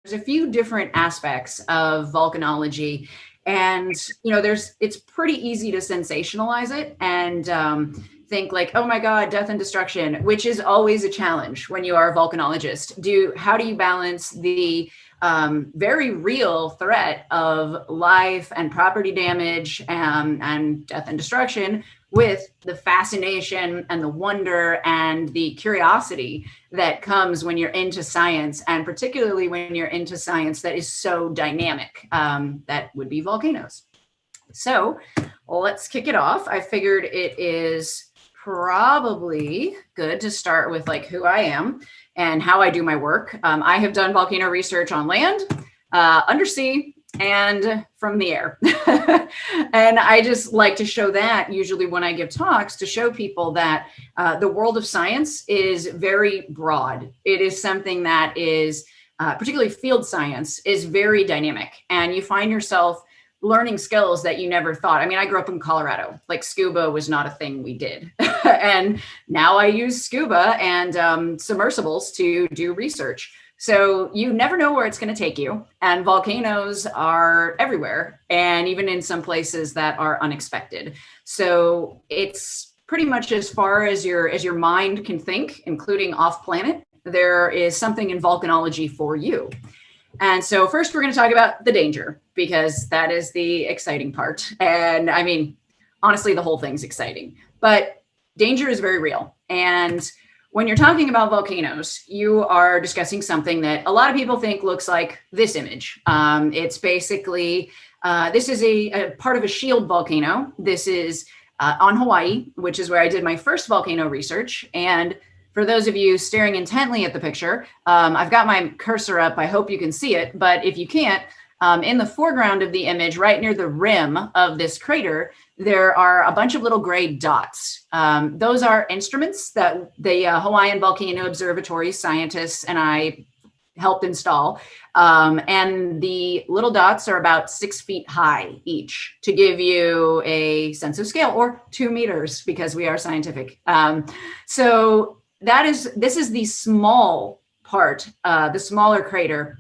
there's a few different aspects of volcanology, and it's pretty easy to sensationalize it and think like, oh my god, death and destruction, which is always a challenge when you are a volcanologist. How do you balance the very real threat of life and property damage and death and destruction with the fascination and the wonder and the curiosity that comes when you're into science, and particularly when you're into science that is so dynamic? That would be volcanoes. So let's kick it off. I figured it is probably good to start with like who I am and how I do my work. I have done volcano research on land, undersea, and from the air. And I just like to show that usually when I give talks, to show people that the world of science is very broad. It is something that is, particularly field science, is very dynamic. And you find yourself learning skills that you never thought. I mean, I grew up in Colorado. Like scuba was not a thing we did. And now I use scuba and submersibles to do research. So you never know where it's going to take you. And volcanoes are everywhere, and even in some places that are unexpected. So it's pretty much as far as your mind can think, including off planet, there is something in volcanology for you. And so first we're going to talk about the danger, because that is the exciting part. And I mean, honestly, the whole thing's exciting, but danger is very real. And when you're talking about volcanoes, you are discussing something that a lot of people think looks like this image. It's basically, this is a part of a shield volcano. This is on Hawaii, which is where I did my first volcano research. And for those of you staring intently at the picture, I've got my cursor up. I hope you can see it, but if you can't, in the foreground of the image, right near the rim of this crater, there are a bunch of little gray dots. Those are instruments that the Hawaiian Volcano Observatory scientists and I helped install. And the little dots are about 6 feet high each, to give you a sense of scale, or 2 meters, because we are scientific. So this is the small part, the smaller crater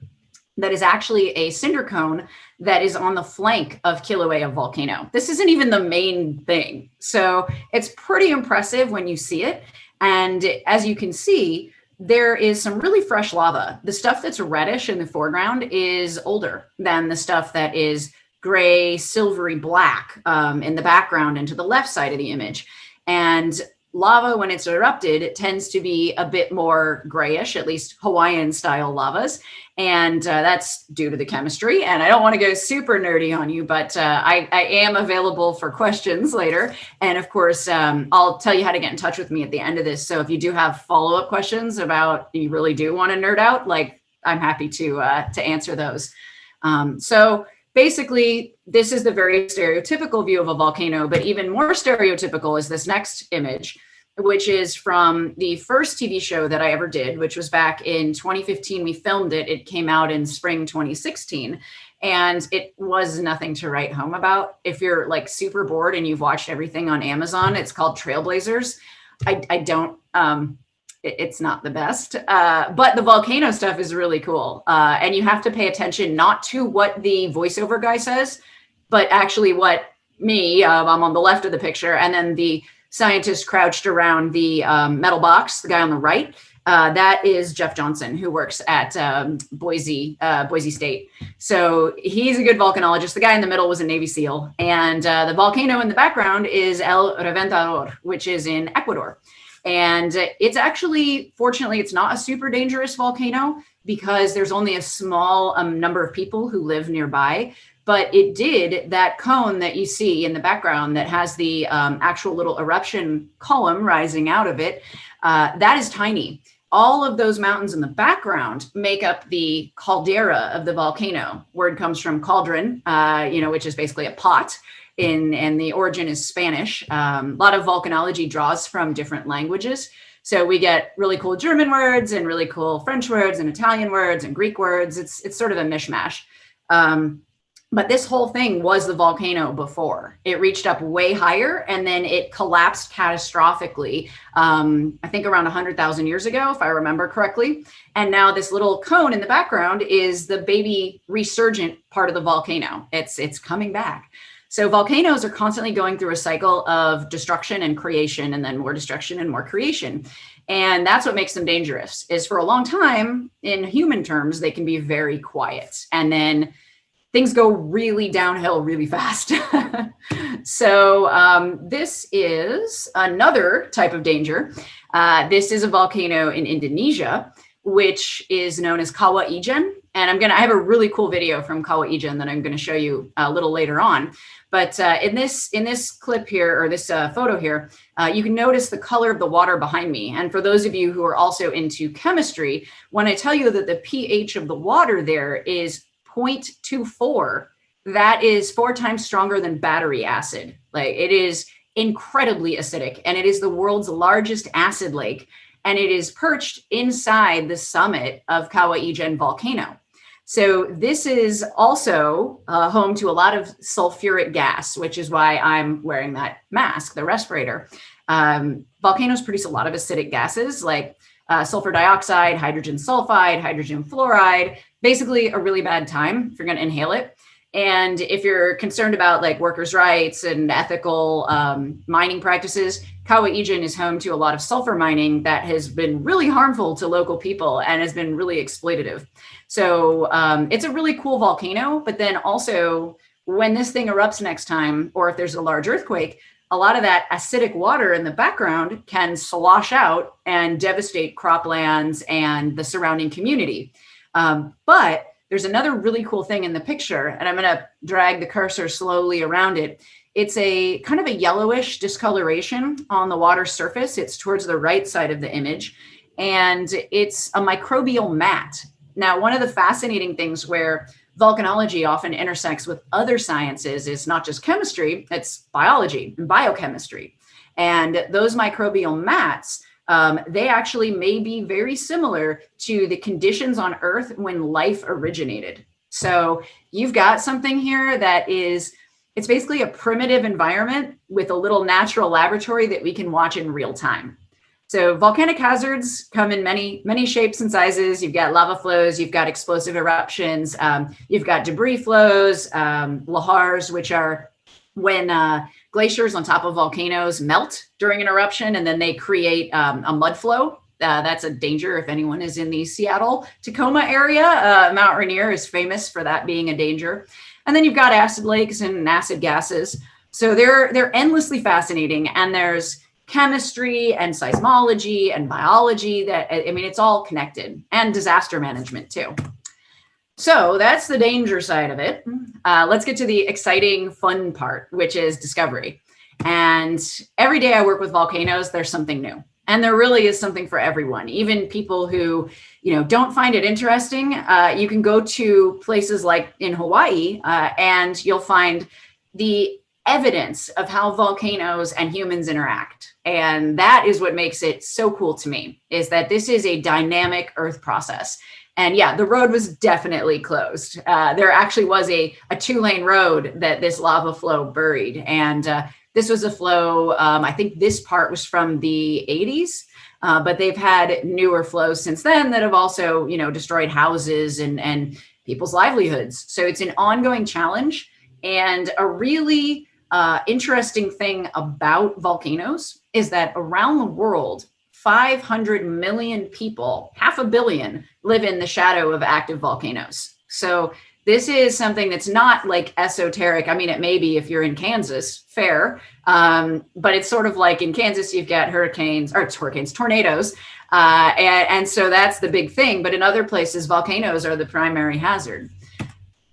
that is actually a cinder cone that is on the flank of Kilauea volcano. This isn't even the main thing. So it's pretty impressive when you see it. And as you can see, there is some really fresh lava. The stuff that's reddish in the foreground is older than the stuff that is gray, silvery black in the background and to the left side of the image. And lava, when it's erupted, it tends to be a bit more grayish, at least Hawaiian style lavas. And that's due to the chemistry. And I don't want to go super nerdy on you, but I am available for questions later. And of course, I'll tell you how to get in touch with me at the end of this. So if you do have follow-up questions about, you really do want to nerd out, like, I'm happy to answer those. So basically, this is the very stereotypical view of a volcano, but even more stereotypical is this next image, which is from the first TV show that I ever did, which was back in 2015. We filmed it. It came out in spring 2016, and it was nothing to write home about. If you're like super bored and you've watched everything on Amazon, it's called Trailblazers. It's not the best, but the volcano stuff is really cool. And you have to pay attention not to what the voiceover guy says, but actually what I'm on the left of the picture, and then the scientist crouched around the metal box, the guy on the right, that is Jeff Johnson, who works at Boise State. So he's a good volcanologist. The guy in the middle was a Navy SEAL. And the volcano in the background is El Reventador, which is in Ecuador. And it's actually, fortunately, it's not a super dangerous volcano, because there's only a small number of people who live nearby. But it did, that cone that you see in the background that has the actual little eruption column rising out of it, that is tiny. All of those mountains in the background make up the caldera of the volcano. Word comes from cauldron, which is basically a pot. And the origin is Spanish. A lot of volcanology draws from different languages. So we get really cool German words and really cool French words and Italian words and Greek words. It's sort of a mishmash. But this whole thing was the volcano before. It reached up way higher and then it collapsed catastrophically, I think around 100,000 years ago, if I remember correctly. And now this little cone in the background is the baby resurgent part of the volcano. It's coming back. So volcanoes are constantly going through a cycle of destruction and creation, and then more destruction and more creation. And that's what makes them dangerous, is for a long time, in human terms, they can be very quiet. And then things go really downhill really fast. So this is another type of danger. This is a volcano in Indonesia, which is known as Kawah Ijen. And I have a really cool video from Kawah Ijen that I'm going to show you a little later on. But in this clip here, or this photo here, you can notice the color of the water behind me. And for those of you who are also into chemistry, when I tell you that the pH of the water there is 0.24, that is 4 times stronger than battery acid. Like, it is incredibly acidic, and it is the world's largest acid lake, and it is perched inside the summit of Kawah Ijen volcano. So this is also home to a lot of sulfuric gas, which is why I'm wearing that mask, the respirator. Volcanoes produce a lot of acidic gases like sulfur dioxide, hydrogen sulfide, hydrogen fluoride. Basically a really bad time if you're going to inhale it. And if you're concerned about like workers' rights and ethical mining practices, Kawah Ijen is home to a lot of sulfur mining that has been really harmful to local people and has been really exploitative. So it's a really cool volcano. But then also, when this thing erupts next time, or if there's a large earthquake, a lot of that acidic water in the background can slosh out and devastate croplands and the surrounding community. But there's another really cool thing in the picture, and I'm going to drag the cursor slowly around it. It's a kind of a yellowish discoloration on the water surface. It's towards the right side of the image, and it's a microbial mat. Now, one of the fascinating things where volcanology often intersects with other sciences is not just chemistry, it's biology and biochemistry. And those microbial mats, they actually may be very similar to the conditions on Earth when life originated. So you've got something here that it's basically a primitive environment with a little natural laboratory that we can watch in real time. So volcanic hazards come in many, many shapes and sizes. You've got lava flows, you've got explosive eruptions, you've got debris flows, lahars, which are when glaciers on top of volcanoes melt during an eruption, and then they create a mud flow. That's a danger if anyone is in the Seattle, Tacoma area. Mount Rainier is famous for that being a danger. And then you've got acid lakes and acid gases. So they're endlessly fascinating. And there's chemistry and seismology and biology it's all connected, and disaster management too. So that's the danger side of it. Let's get to the exciting, fun part, which is discovery. And every day I work with volcanoes, there's something new. And there really is something for everyone, even people who, don't find it interesting. You can go to places like in Hawaii, and you'll find the evidence of how volcanoes and humans interact. And that is what makes it so cool to me, is that this is a dynamic Earth process. And yeah, the road was definitely closed. There actually was a 2-lane road that this lava flow buried. And this was a flow, I think this part was from the 80s, but they've had newer flows since then that have also, destroyed houses and people's livelihoods. So it's an ongoing challenge. And a really interesting thing about volcanoes is that around the world, 500 million people, 500 million, live in the shadow of active volcanoes. So this is something that's not like esoteric. I mean, it may be if you're in Kansas, fair. But it's sort of like in Kansas, you've got tornadoes. And so that's the big thing. But in other places, volcanoes are the primary hazard.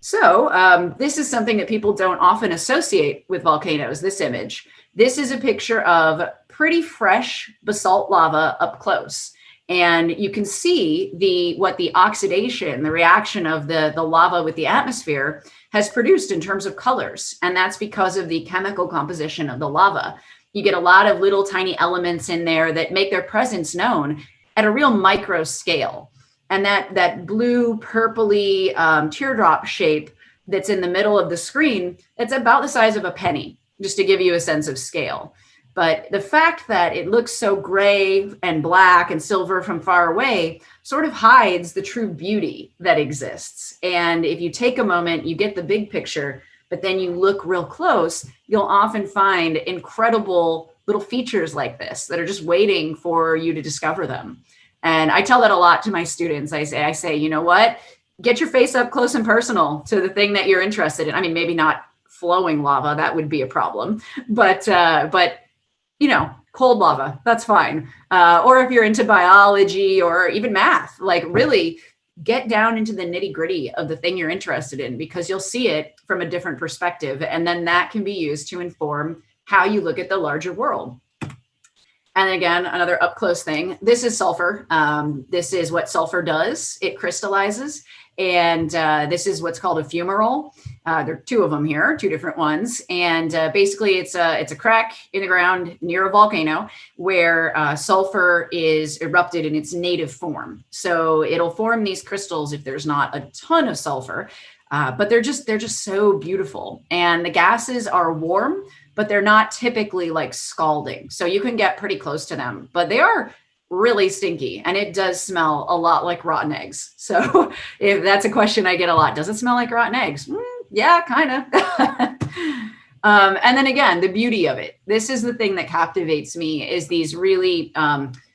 So this is something that people don't often associate with volcanoes, this image. This is a picture of pretty fresh basalt lava up close. And you can see what the oxidation, the reaction of the lava with the atmosphere has produced in terms of colors. And that's because of the chemical composition of the lava. You get a lot of little tiny elements in there that make their presence known at a real micro scale. And that blue purpley teardrop shape, that's in the middle of the screen, it's about the size of a penny, just to give you a sense of scale. But the fact that it looks so gray and black and silver from far away sort of hides the true beauty that exists. And if you take a moment, you get the big picture, but then you look real close, you'll often find incredible little features like this that are just waiting for you to discover them. And I tell that a lot to my students. I say, you know what? Get your face up close and personal to the thing that you're interested in. I mean, maybe not flowing lava, that would be a problem, but cold lava, that's fine. Or if you're into biology or even math, like really get down into the nitty gritty of the thing you're interested in, because you'll see it from a different perspective. And then that can be used to inform how you look at the larger world. And again, another up close thing, this is sulfur. This is what sulfur does. It crystallizes. And this is what's called a fumarole. There are two of them here, two different ones. And basically it's a crack in the ground near a volcano where sulfur is erupted in its native form. So it'll form these crystals if there's not a ton of sulfur, but they're just so beautiful. And the gases are warm, but they're not typically like scalding. So you can get pretty close to them, but they are really stinky, and it does smell a lot like rotten eggs. So if that's a question I get a lot, does it smell like rotten eggs? Yeah, kind of. And then again, the beauty of it. This is the thing that captivates me, is these really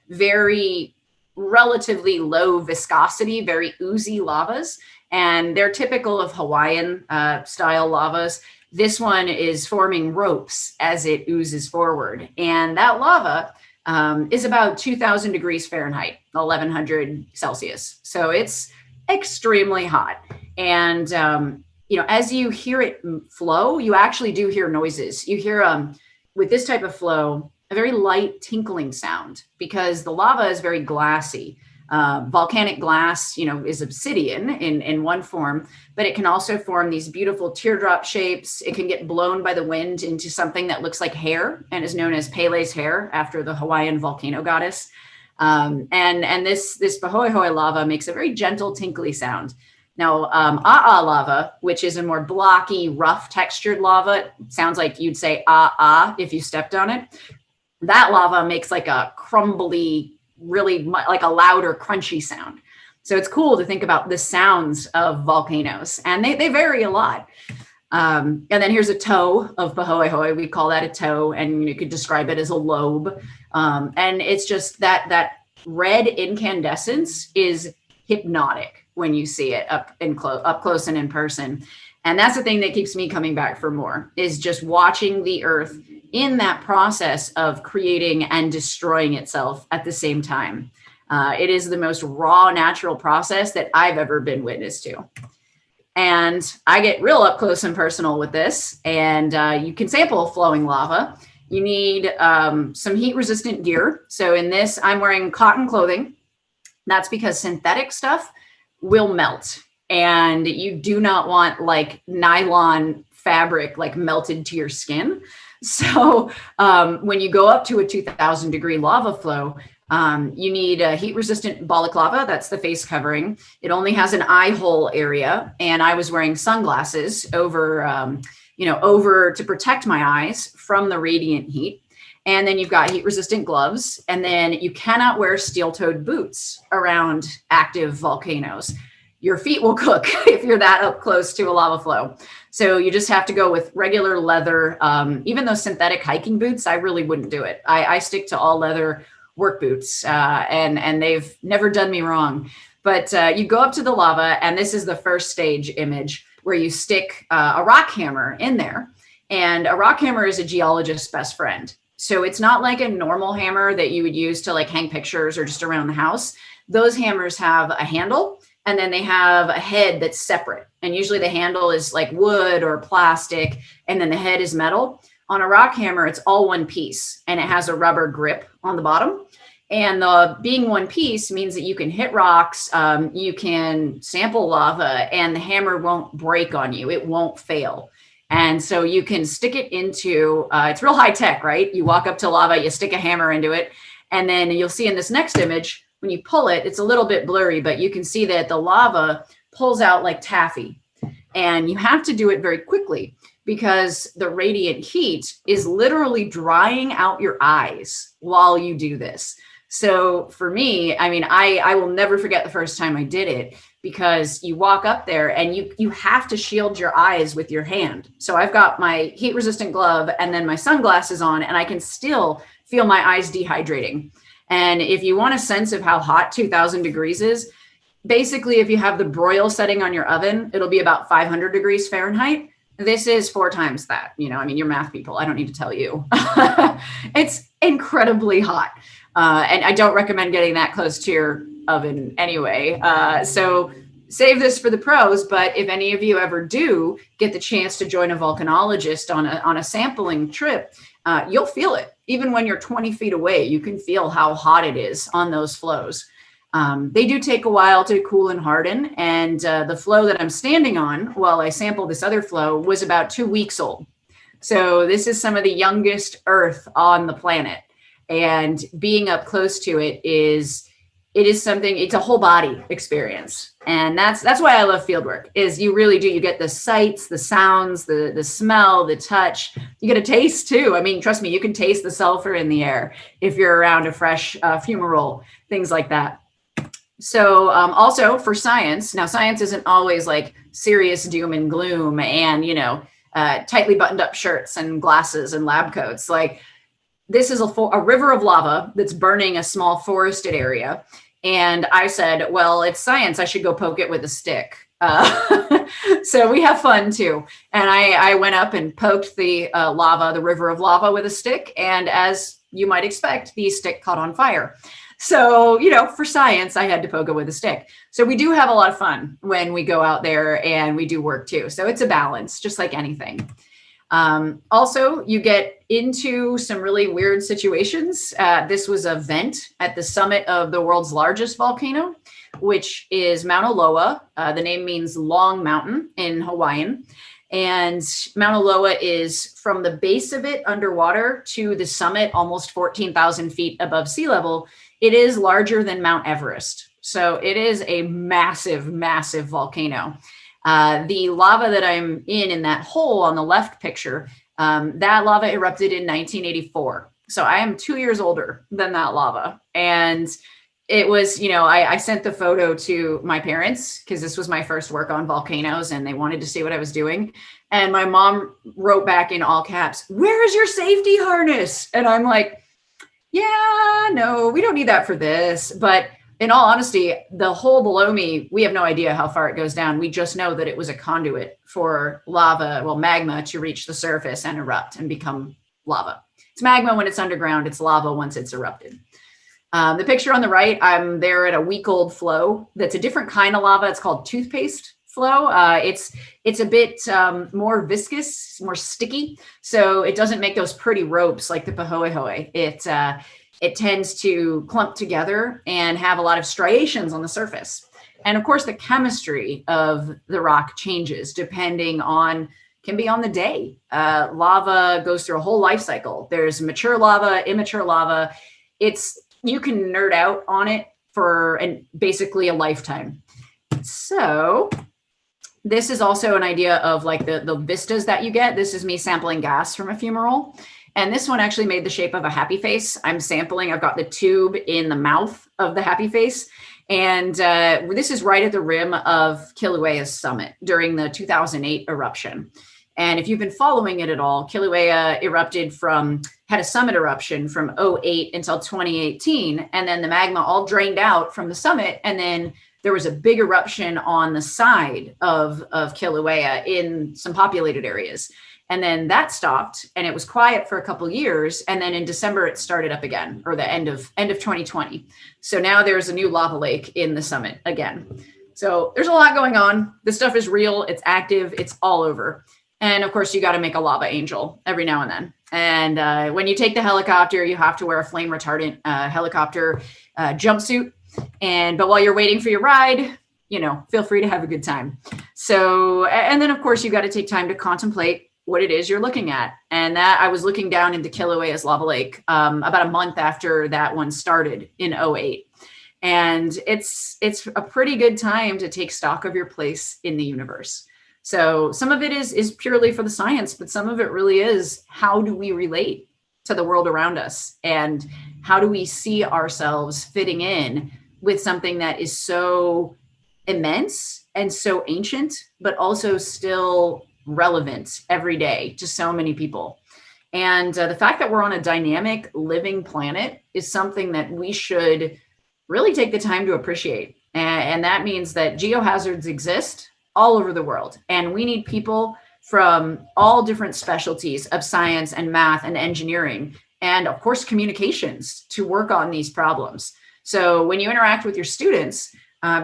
very relatively low viscosity, very oozy lavas. And they're typical of Hawaiian style lavas. This one is forming ropes as it oozes forward. And that lava is about 2000 degrees Fahrenheit, 1100 Celsius. So it's extremely hot. And, as you hear it flow, you actually do hear noises. You hear, with this type of flow, a very light tinkling sound, because the lava is very glassy. Volcanic glass, is obsidian in one form, but it can also form these beautiful teardrop shapes. It can get blown by the wind into something that looks like hair and is known as Pele's hair, after the Hawaiian volcano goddess. And this pahoehoe lava makes a very gentle, tinkly sound. Now, a'a lava, which is a more blocky, rough textured lava, sounds like you'd say ah if you stepped on it. That lava makes like a crumbly, really like a louder, crunchy sound. So it's cool to think about the sounds of volcanoes, and they vary a lot. And then here's a toe of pahoehoe. We call that a toe, and you could describe it as a lobe. And it's just that red incandescence is hypnotic when you see it up close and in person. And that's the thing that keeps me coming back for more, is just watching the earth in that process of creating and destroying itself at the same time. It is the most raw, natural process that I've ever been witness to. And I get real up close and personal with this. And you can sample flowing lava. You need some heat resistant gear. So in this, I'm wearing cotton clothing. That's because synthetic stuff will melt. And you do not want like nylon fabric like melted to your skin. So when you go up to a 2000 degree lava flow, you need a heat resistant balaclava. That's the face covering. It only has an eye hole area. And I was wearing sunglasses over to protect my eyes from the radiant heat. And then you've got heat resistant gloves. And then you cannot wear steel toed boots around active volcanoes. Your feet will cook if you're that up close to a lava flow. So you just have to go with regular leather. Even those synthetic hiking boots, I really wouldn't do it. I stick to all leather work boots, and they've never done me wrong. But you go up to the lava, and this is the first stage image where you stick a rock hammer in there. And a rock hammer is a geologist's best friend. So it's not like a normal hammer that you would use to like hang pictures or just around the house. Those hammers have a handle, and then they have a head that's separate. And usually the handle is like wood or plastic, and then the head is metal. On a rock hammer, it's all one piece, and it has a rubber grip on the bottom. And being one piece means that you can hit rocks, you can sample lava, and the hammer won't break on you. It won't fail. And so you can stick it into, it's real high tech, right? You walk up to lava, you stick a hammer into it, and then you'll see in this next image, when you pull it, it's a little bit blurry, but you can see that the lava pulls out like taffy. And you have to do it very quickly because the radiant heat is literally drying out your eyes while you do this. So for me, I mean, I will never forget the first time I did it, because you walk up there and you have to shield your eyes with your hand. So I've got my heat resistant glove and then my sunglasses on, and I can still feel my eyes dehydrating. And if you want a sense of how hot 2000 degrees is, basically, if you have the broil setting on your oven, it'll be about 500 degrees Fahrenheit. This is 4 times that. You know, I mean, you're math people. I don't need to tell you. It's incredibly hot. And I don't recommend getting that close to your oven anyway. So save this for the pros. But if any of you ever do get the chance to join a volcanologist on a sampling trip, you'll feel it. Even when you're 20 feet away, you can feel how hot it is on those flows. They do take a while to cool and harden. And the flow that I'm standing on while I sample this other flow was about 2 weeks old. So this is some of the youngest Earth on the planet. And being up close to it is something, it's a whole body experience. And that's why I love fieldwork, is you really do. You get the sights, the sounds, the smell, the touch. You get a taste too. I mean, trust me, you can taste the sulfur in the air if you're around a fresh fumarole, things like that. So also for science, now science isn't always like serious doom and gloom and, you know, tightly buttoned up shirts and glasses and lab coats. Like, this is a river of lava that's burning a small forested area. And I said, well, it's science. I should go poke it with a stick. So we have fun too. And I went up and poked the the river of lava with a stick. And as you might expect, the stick caught on fire. So, you know, for science, I had to poke it with a stick. So we do have a lot of fun when we go out there and we do work too. So it's a balance, just like anything. Also, you get into some really weird situations. This was a vent at the summit of the world's largest volcano, which is Mauna Loa. The name means long mountain in Hawaiian. And Mauna Loa is from the base of it underwater to the summit, almost 14,000 feet above sea level. It is larger than Mount Everest. So it is a massive, massive volcano. The lava that I'm in that hole on the left picture, that lava erupted in 1984. So I am 2 years older than that lava. And it was, you know, I sent the photo to my parents because this was my first work on volcanoes and they wanted to see what I was doing. And my mom wrote back in all caps, "Where is your safety harness?" And I'm like, yeah, no, we don't need that for this. But in all honesty, the hole below me, we have no idea how far it goes down. We just know that it was a conduit for lava, well, magma, to reach the surface and erupt and become lava. It's magma when it's underground. It's lava once it's erupted. The picture on the right, I'm there at a week-old flow. That's a different kind of lava. It's called Toothpaste Flow. It's a bit more viscous, more sticky. So it doesn't make those pretty ropes like the pahoehoe. It tends to clump together and have a lot of striations on the surface. And of course, the chemistry of the rock changes depending on, can be on the day. Lava goes through a whole life cycle. There's mature lava, immature lava. You can nerd out on it for basically a lifetime. So this is also an idea of like the vistas that you get. This is me sampling gas from a fumarole. And this one actually made the shape of a happy face. I'm sampling, I've got the tube in the mouth of the happy face. And this is right at the rim of Kilauea's summit during the 2008 eruption. And if you've been following it at all, Kilauea had a summit eruption from 2008 until 2018. And then the magma all drained out from the summit. And then there was a big eruption on the side of Kilauea in some populated areas. And then that stopped and it was quiet for a couple of years. And then in December, it started up again, or the end of 2020. So now there's a new lava lake in the summit again. So there's a lot going on. This stuff is real. It's active. It's all over. And of course, you got to make a lava angel every now and then. And when you take the helicopter, you have to wear a flame retardant helicopter jumpsuit. But while you're waiting for your ride, feel free to have a good time. So, and then of course, you got to take time to contemplate what it is you're looking at. And that I was looking down into Kilauea's lava lake about a month after that one started in 2008. And it's a pretty good time to take stock of your place in the universe. So some of it is purely for the science, but some of it really is, how do we relate to the world around us? And how do we see ourselves fitting in with something that is so immense and so ancient, but also still relevant every day to so many people? And the fact that we're on a dynamic living planet is something that we should really take the time to appreciate. And that means that geohazards exist all over the world. And we need people from all different specialties of science and math and engineering, and of course, communications, to work on these problems. So when you interact with your students,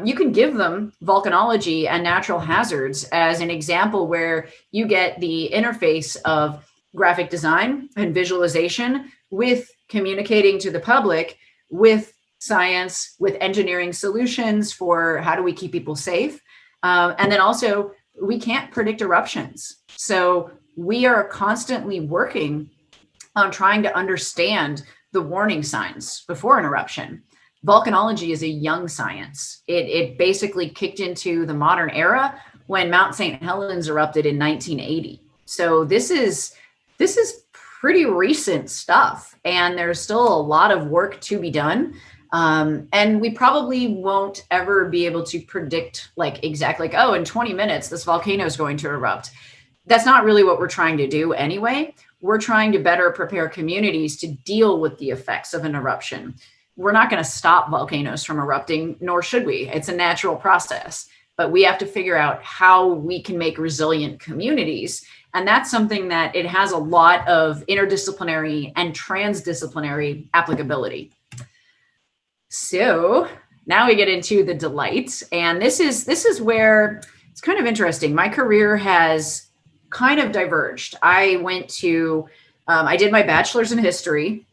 you can give them volcanology and natural hazards as an example where you get the interface of graphic design and visualization with communicating to the public, with science, with engineering solutions for how do we keep people safe. And then also, we can't predict eruptions. So we are constantly working on trying to understand the warning signs before an eruption. Volcanology is a young science. It basically kicked into the modern era when Mount St. Helens erupted in 1980. So this is pretty recent stuff, and there's still a lot of work to be done. And we probably won't ever be able to predict like exactly like, oh, in 20 minutes, this volcano is going to erupt. That's not really what we're trying to do anyway. We're trying to better prepare communities to deal with the effects of an eruption. We're not going to stop volcanoes from erupting, nor should we. It's a natural process, but we have to figure out how we can make resilient communities. And that's something that it has a lot of interdisciplinary and transdisciplinary applicability. So now we get into the delight. And this is where it's kind of interesting. My career has kind of diverged. I went to, I did my bachelor's in history.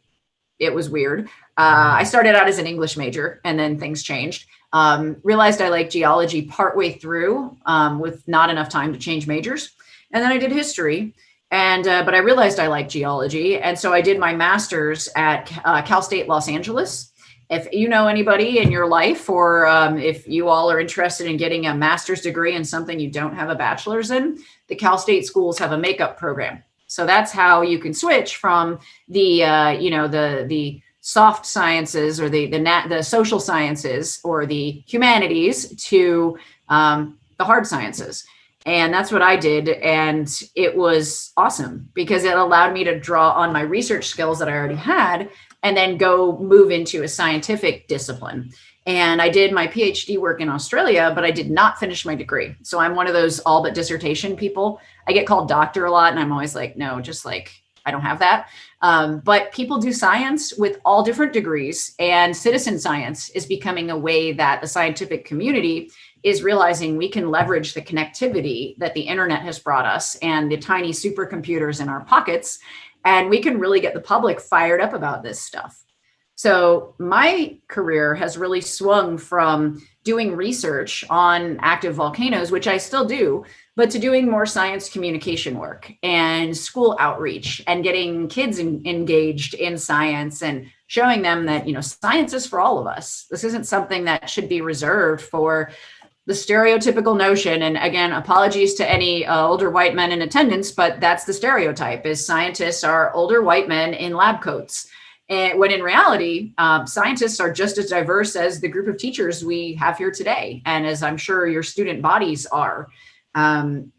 It was weird. I started out as an English major, and then things changed. Realized I liked geology partway through with not enough time to change majors. And then I did history. But I realized I liked geology. And so I did my master's at Cal State Los Angeles. If you know anybody in your life, or if you all are interested in getting a master's degree in something you don't have a bachelor's in, the Cal State schools have a makeup program. So that's how you can switch from the soft sciences or the social sciences or the humanities to the hard sciences. And that's what I did. And it was awesome because it allowed me to draw on my research skills that I already had and then go move into a scientific discipline. And I did my PhD work in Australia, but I did not finish my degree. So I'm one of those all but dissertation people. I get called doctor a lot, and I'm always like, no, just like, I don't have that. But people do science with all different degrees, and citizen science is becoming a way that the scientific community is realizing we can leverage the connectivity that the internet has brought us and the tiny supercomputers in our pockets, and we can really get the public fired up about this stuff. So my career has really swung from doing research on active volcanoes, which I still do, but to doing more science communication work and school outreach and getting kids engaged in science and showing them that, science is for all of us. This isn't something that should be reserved for the stereotypical notion. And again, apologies to any older white men in attendance, but that's the stereotype, is scientists are older white men in lab coats. And when in reality, scientists are just as diverse as the group of teachers we have here today. And as I'm sure your student bodies are,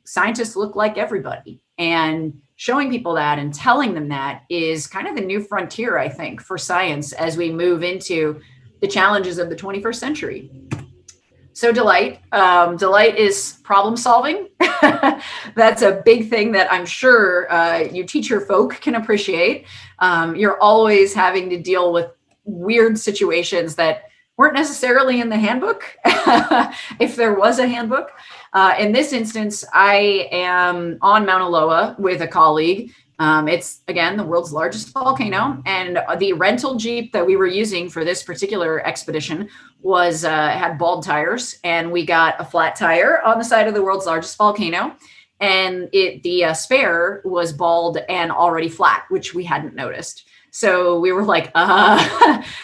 scientists look like everybody. And showing people that and telling them that is kind of the new frontier, I think, for science as we move into the challenges of the 21st century. So delight is problem solving. That's a big thing that I'm sure you teacher folk can appreciate. You're always having to deal with weird situations that weren't necessarily in the handbook, if there was a handbook. In this instance, I am on Mauna Loa with a colleague. It's, again, the world's largest volcano. And the rental Jeep that we were using for this particular expedition was had bald tires. And we got a flat tire on the side of the world's largest volcano. And the spare was bald and already flat, which we hadn't noticed. So we were like,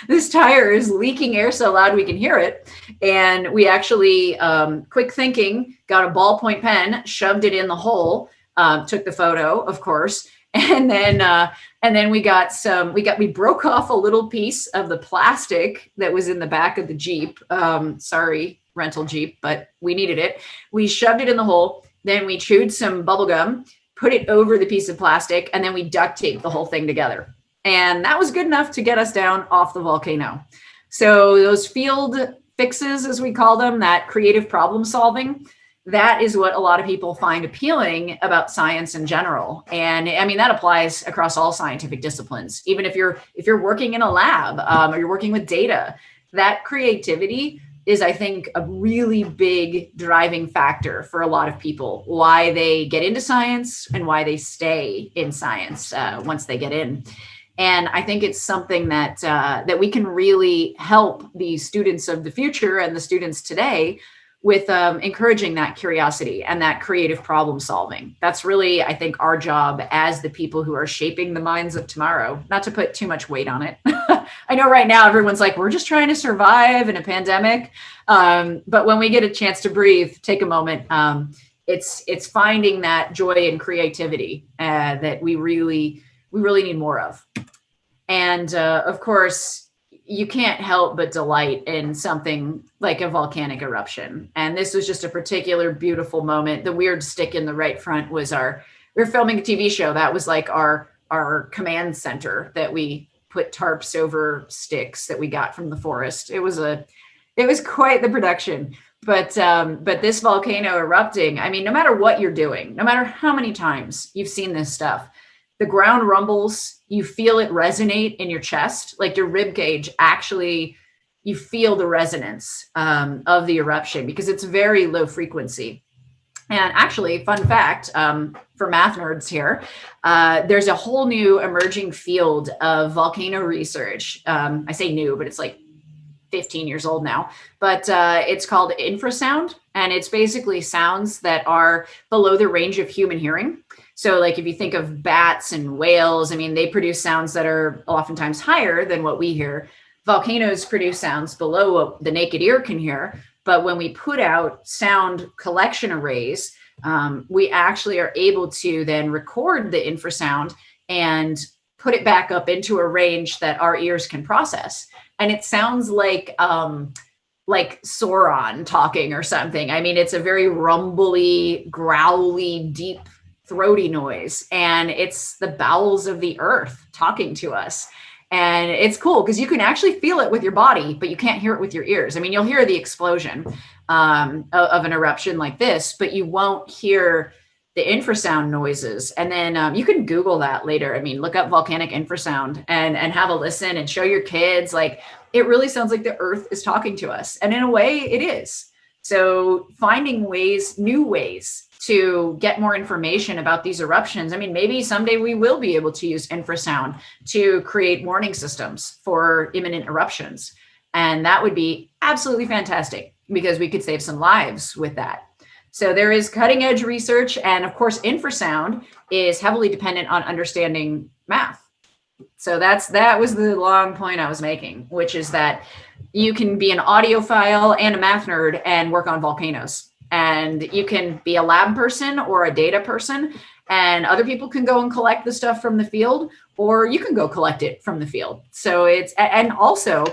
this tire is leaking air so loud we can hear it. And we actually, quick thinking, got a ballpoint pen, shoved it in the hole, took the photo, of course. And then we broke off a little piece of the plastic that was in the back of the Jeep. Sorry, rental Jeep, but we needed it. We shoved it in the hole. Then we chewed some bubble gum, put it over the piece of plastic, and then we duct taped the whole thing together. And that was good enough to get us down off the volcano. So those field fixes, as we call them, that creative problem solving, that is what a lot of people find appealing about science in general. And I mean, that applies across all scientific disciplines. Even if you're working in a lab, or you're working with data, that creativity is, I think, a really big driving factor for a lot of people, why they get into science and why they stay in science once they get in. And I think it's something that we can really help the students of the future and the students today with encouraging that curiosity and that creative problem solving. That's really, I think, our job as the people who are shaping the minds of tomorrow, not to put too much weight on it. I know right now everyone's like, we're just trying to survive in a pandemic. But when we get a chance to breathe, take a moment. It's finding that joy and creativity that we really need more of. And of course, you can't help but delight in something like a volcanic eruption. And this was just a particular beautiful moment. The weird stick in the right front was we were filming a TV show. That was like our command center that we put tarps over sticks that we got from the forest. It was quite the production. But this volcano erupting, I mean, no matter what you're doing, no matter how many times you've seen this stuff, the ground rumbles, you feel it resonate in your chest, like your rib cage, actually, you feel the resonance of the eruption because it's very low frequency. And actually, fun fact, for math nerds here, there's a whole new emerging field of volcano research. I say new, but it's like 15 years old now, but it's called infrasound. And it's basically sounds that are below the range of human hearing. So like if you think of bats and whales, I mean, they produce sounds that are oftentimes higher than what we hear. Volcanoes produce sounds below what the naked ear can hear. But when we put out sound collection arrays, we actually are able to then record the infrasound and put it back up into a range that our ears can process. And it sounds like Sauron talking or something. I mean, it's a very rumbly, growly, deep, throaty noise. And it's the bowels of the earth talking to us. And it's cool because you can actually feel it with your body, but you can't hear it with your ears. I mean, you'll hear the explosion of an eruption like this, but you won't hear the infrasound noises. And then you can Google that later. I mean, look up volcanic infrasound and have a listen and show your kids. Like, it really sounds like the earth is talking to us. And in a way, it is. So finding new ways to get more information about these eruptions. I mean, maybe someday we will be able to use infrasound to create warning systems for imminent eruptions. And that would be absolutely fantastic because we could save some lives with that. So there is cutting edge research. And of course, infrasound is heavily dependent on understanding math. So that was the long point I was making, which is that you can be an audiophile and a math nerd and work on volcanoes. And you can be a lab person or a data person, and other people can go and collect the stuff from the field, or you can go collect it from the field. So and also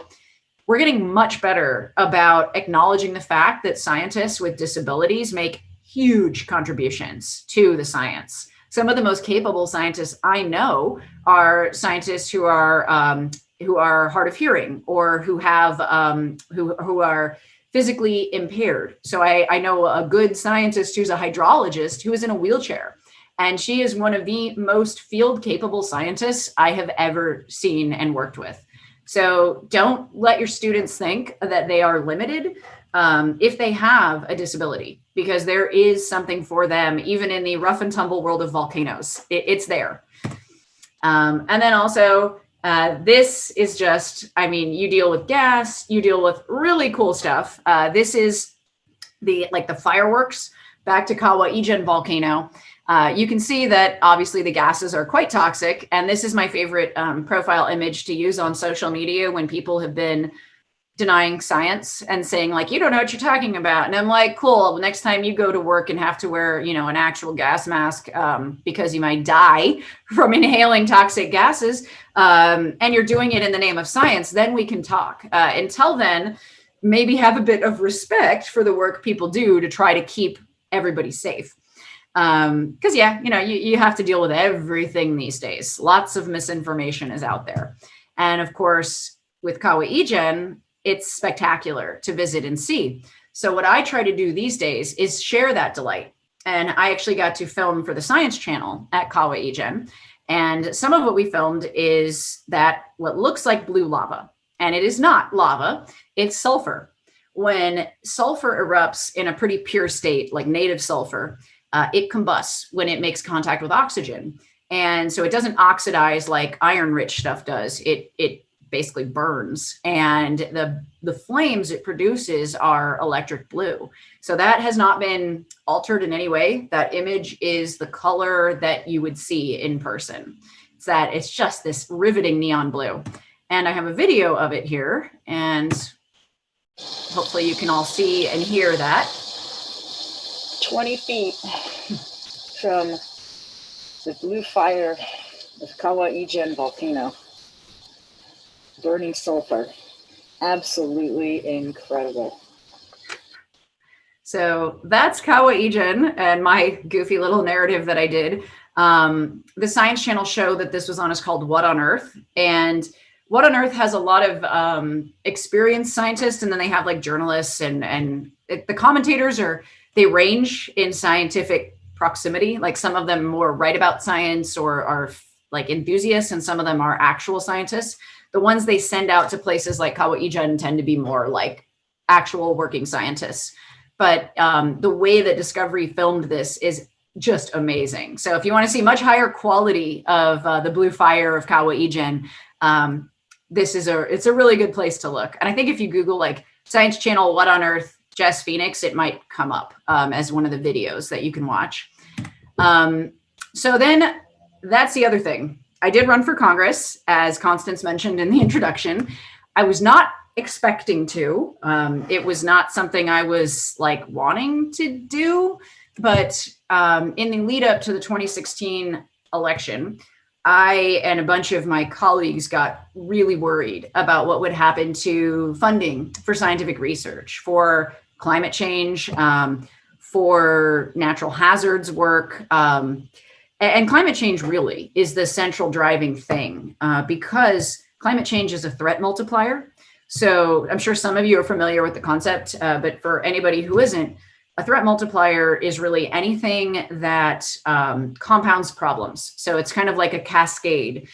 we're getting much better about acknowledging the fact that scientists with disabilities make huge contributions to the science. Some of the most capable scientists I know are scientists who are hard of hearing or who have who are physically impaired. So I know a good scientist who's a hydrologist who is in a wheelchair, and she is one of the most field capable scientists I have ever seen and worked with. So don't let your students think that they are limited if they have a disability, because there is something for them, even in the rough and tumble world of volcanoes. It's there. And then also, this is just, I mean, you deal with gas, you deal with really cool stuff. This is the fireworks back to Kawaiian volcano. You can see that obviously the gases are quite toxic. And this is my favorite profile image to use on social media when people have been denying science and saying like, you don't know what you're talking about. And I'm like, cool, next time you go to work and have to wear, you know, an actual gas mask because you might die from inhaling toxic gases, and you're doing it in the name of science, then we can talk. Until then, maybe have a bit of respect for the work people do to try to keep everybody safe. Because yeah, you know, you have to deal with everything these days. Lots of misinformation is out there. And of course, with Kawaiigen, it's spectacular to visit and see. So what I try to do these days is share that delight. And I actually got to film for the Science Channel at Kawaiigen. And some of what we filmed is that what looks like blue lava, and it is not lava, it's sulfur. When sulfur erupts in a pretty pure state, like native sulfur, it combusts when it makes contact with oxygen. And so it doesn't oxidize like iron-rich stuff does. It basically burns, and the flames it produces are electric blue. So that has not been altered in any way. That image is the color that you would see in person. It's just this riveting neon blue. And I have a video of it here, and hopefully you can all see and hear that. 20 feet from the blue fire of Kawaiigen volcano. Burning sulfur. Absolutely incredible. So that's Kawaiigen and my goofy little narrative that I did. The Science Channel show that this was on is called What on Earth? And What on Earth has a lot of experienced scientists, and then they have like journalists, and the commentators they range in scientific proximity. Like some of them more write about science or are like enthusiasts, and some of them are actual scientists. The ones they send out to places like Kawaiigen tend to be more like actual working scientists. But the way that Discovery filmed this is just amazing. So if you want to see much higher quality of the blue fire of Kawaiigen, it's a really good place to look. And I think if you Google like Science Channel, What on Earth, Jess Phoenix, it might come up as one of the videos that you can watch. So then that's the other thing. I did run for Congress, as Constance mentioned in the introduction. I was not expecting to. It was not something I was like wanting to do. But in the lead up to the 2016 election, I and a bunch of my colleagues got really worried about what would happen to funding for scientific research, for climate change, for natural hazards work. And climate change really is the central driving thing because climate change is a threat multiplier. So I'm sure some of you are familiar with the concept, but for anybody who isn't, a threat multiplier is really anything that compounds problems. So it's kind of like a cascade.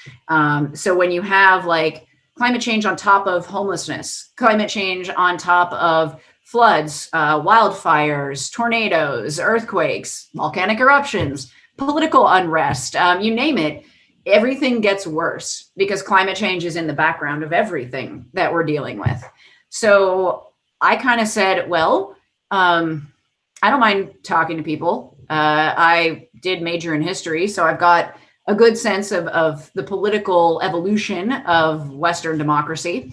So when you have like climate change on top of homelessness, climate change on top of floods, wildfires, tornadoes, earthquakes, volcanic eruptions, political unrest, you name it, everything gets worse because climate change is in the background of everything that we're dealing with. So I kind of said, well, I don't mind talking to people. I did major in history, so I've got a good sense of the political evolution of Western democracy.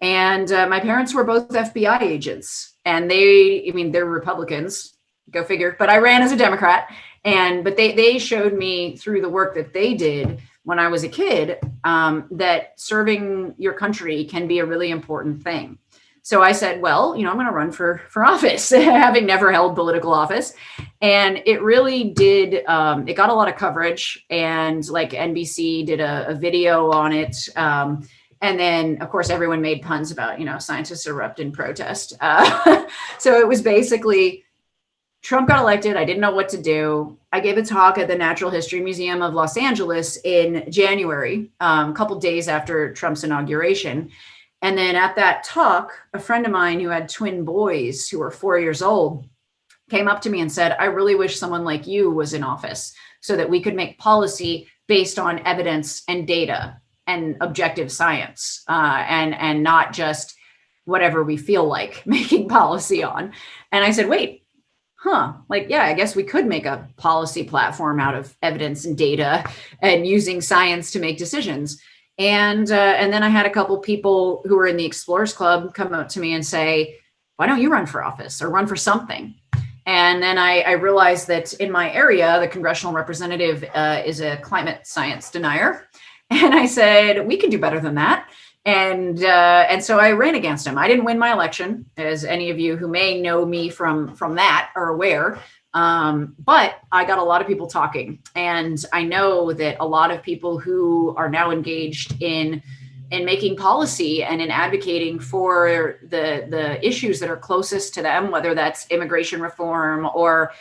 And my parents were both FBI agents, and they're Republicans, go figure, but I ran as a Democrat. But they showed me through the work that they did when I was a kid that serving your country can be a really important thing. So I said, well, I'm going to run for office, having never held political office. And it really did. It got a lot of coverage, and like NBC did a video on it. And then, of course, everyone made puns about, scientists erupt in protest. So it was basically Trump got elected. I didn't know what to do. I gave a talk at the Natural History Museum of Los Angeles in January, a couple days after Trump's inauguration. And then at that talk, a friend of mine who had twin boys who were 4 years old came up to me and said, I really wish someone like you was in office so that we could make policy based on evidence and data and objective science, and not just whatever we feel like making policy on. And I said, wait, like, yeah, I guess we could make a policy platform out of evidence and data and using science to make decisions. And then I had a couple people who were in the Explorers Club come up to me and say, why don't you run for office or run for something? And then I realized that in my area, the congressional representative is a climate science denier. And I said, we can do better than that. And so I ran against him. I didn't win my election, as any of you who may know me from that are aware. But I got a lot of people talking. And I know that a lot of people who are now engaged in making policy and in advocating for the issues that are closest to them, whether that's immigration reform or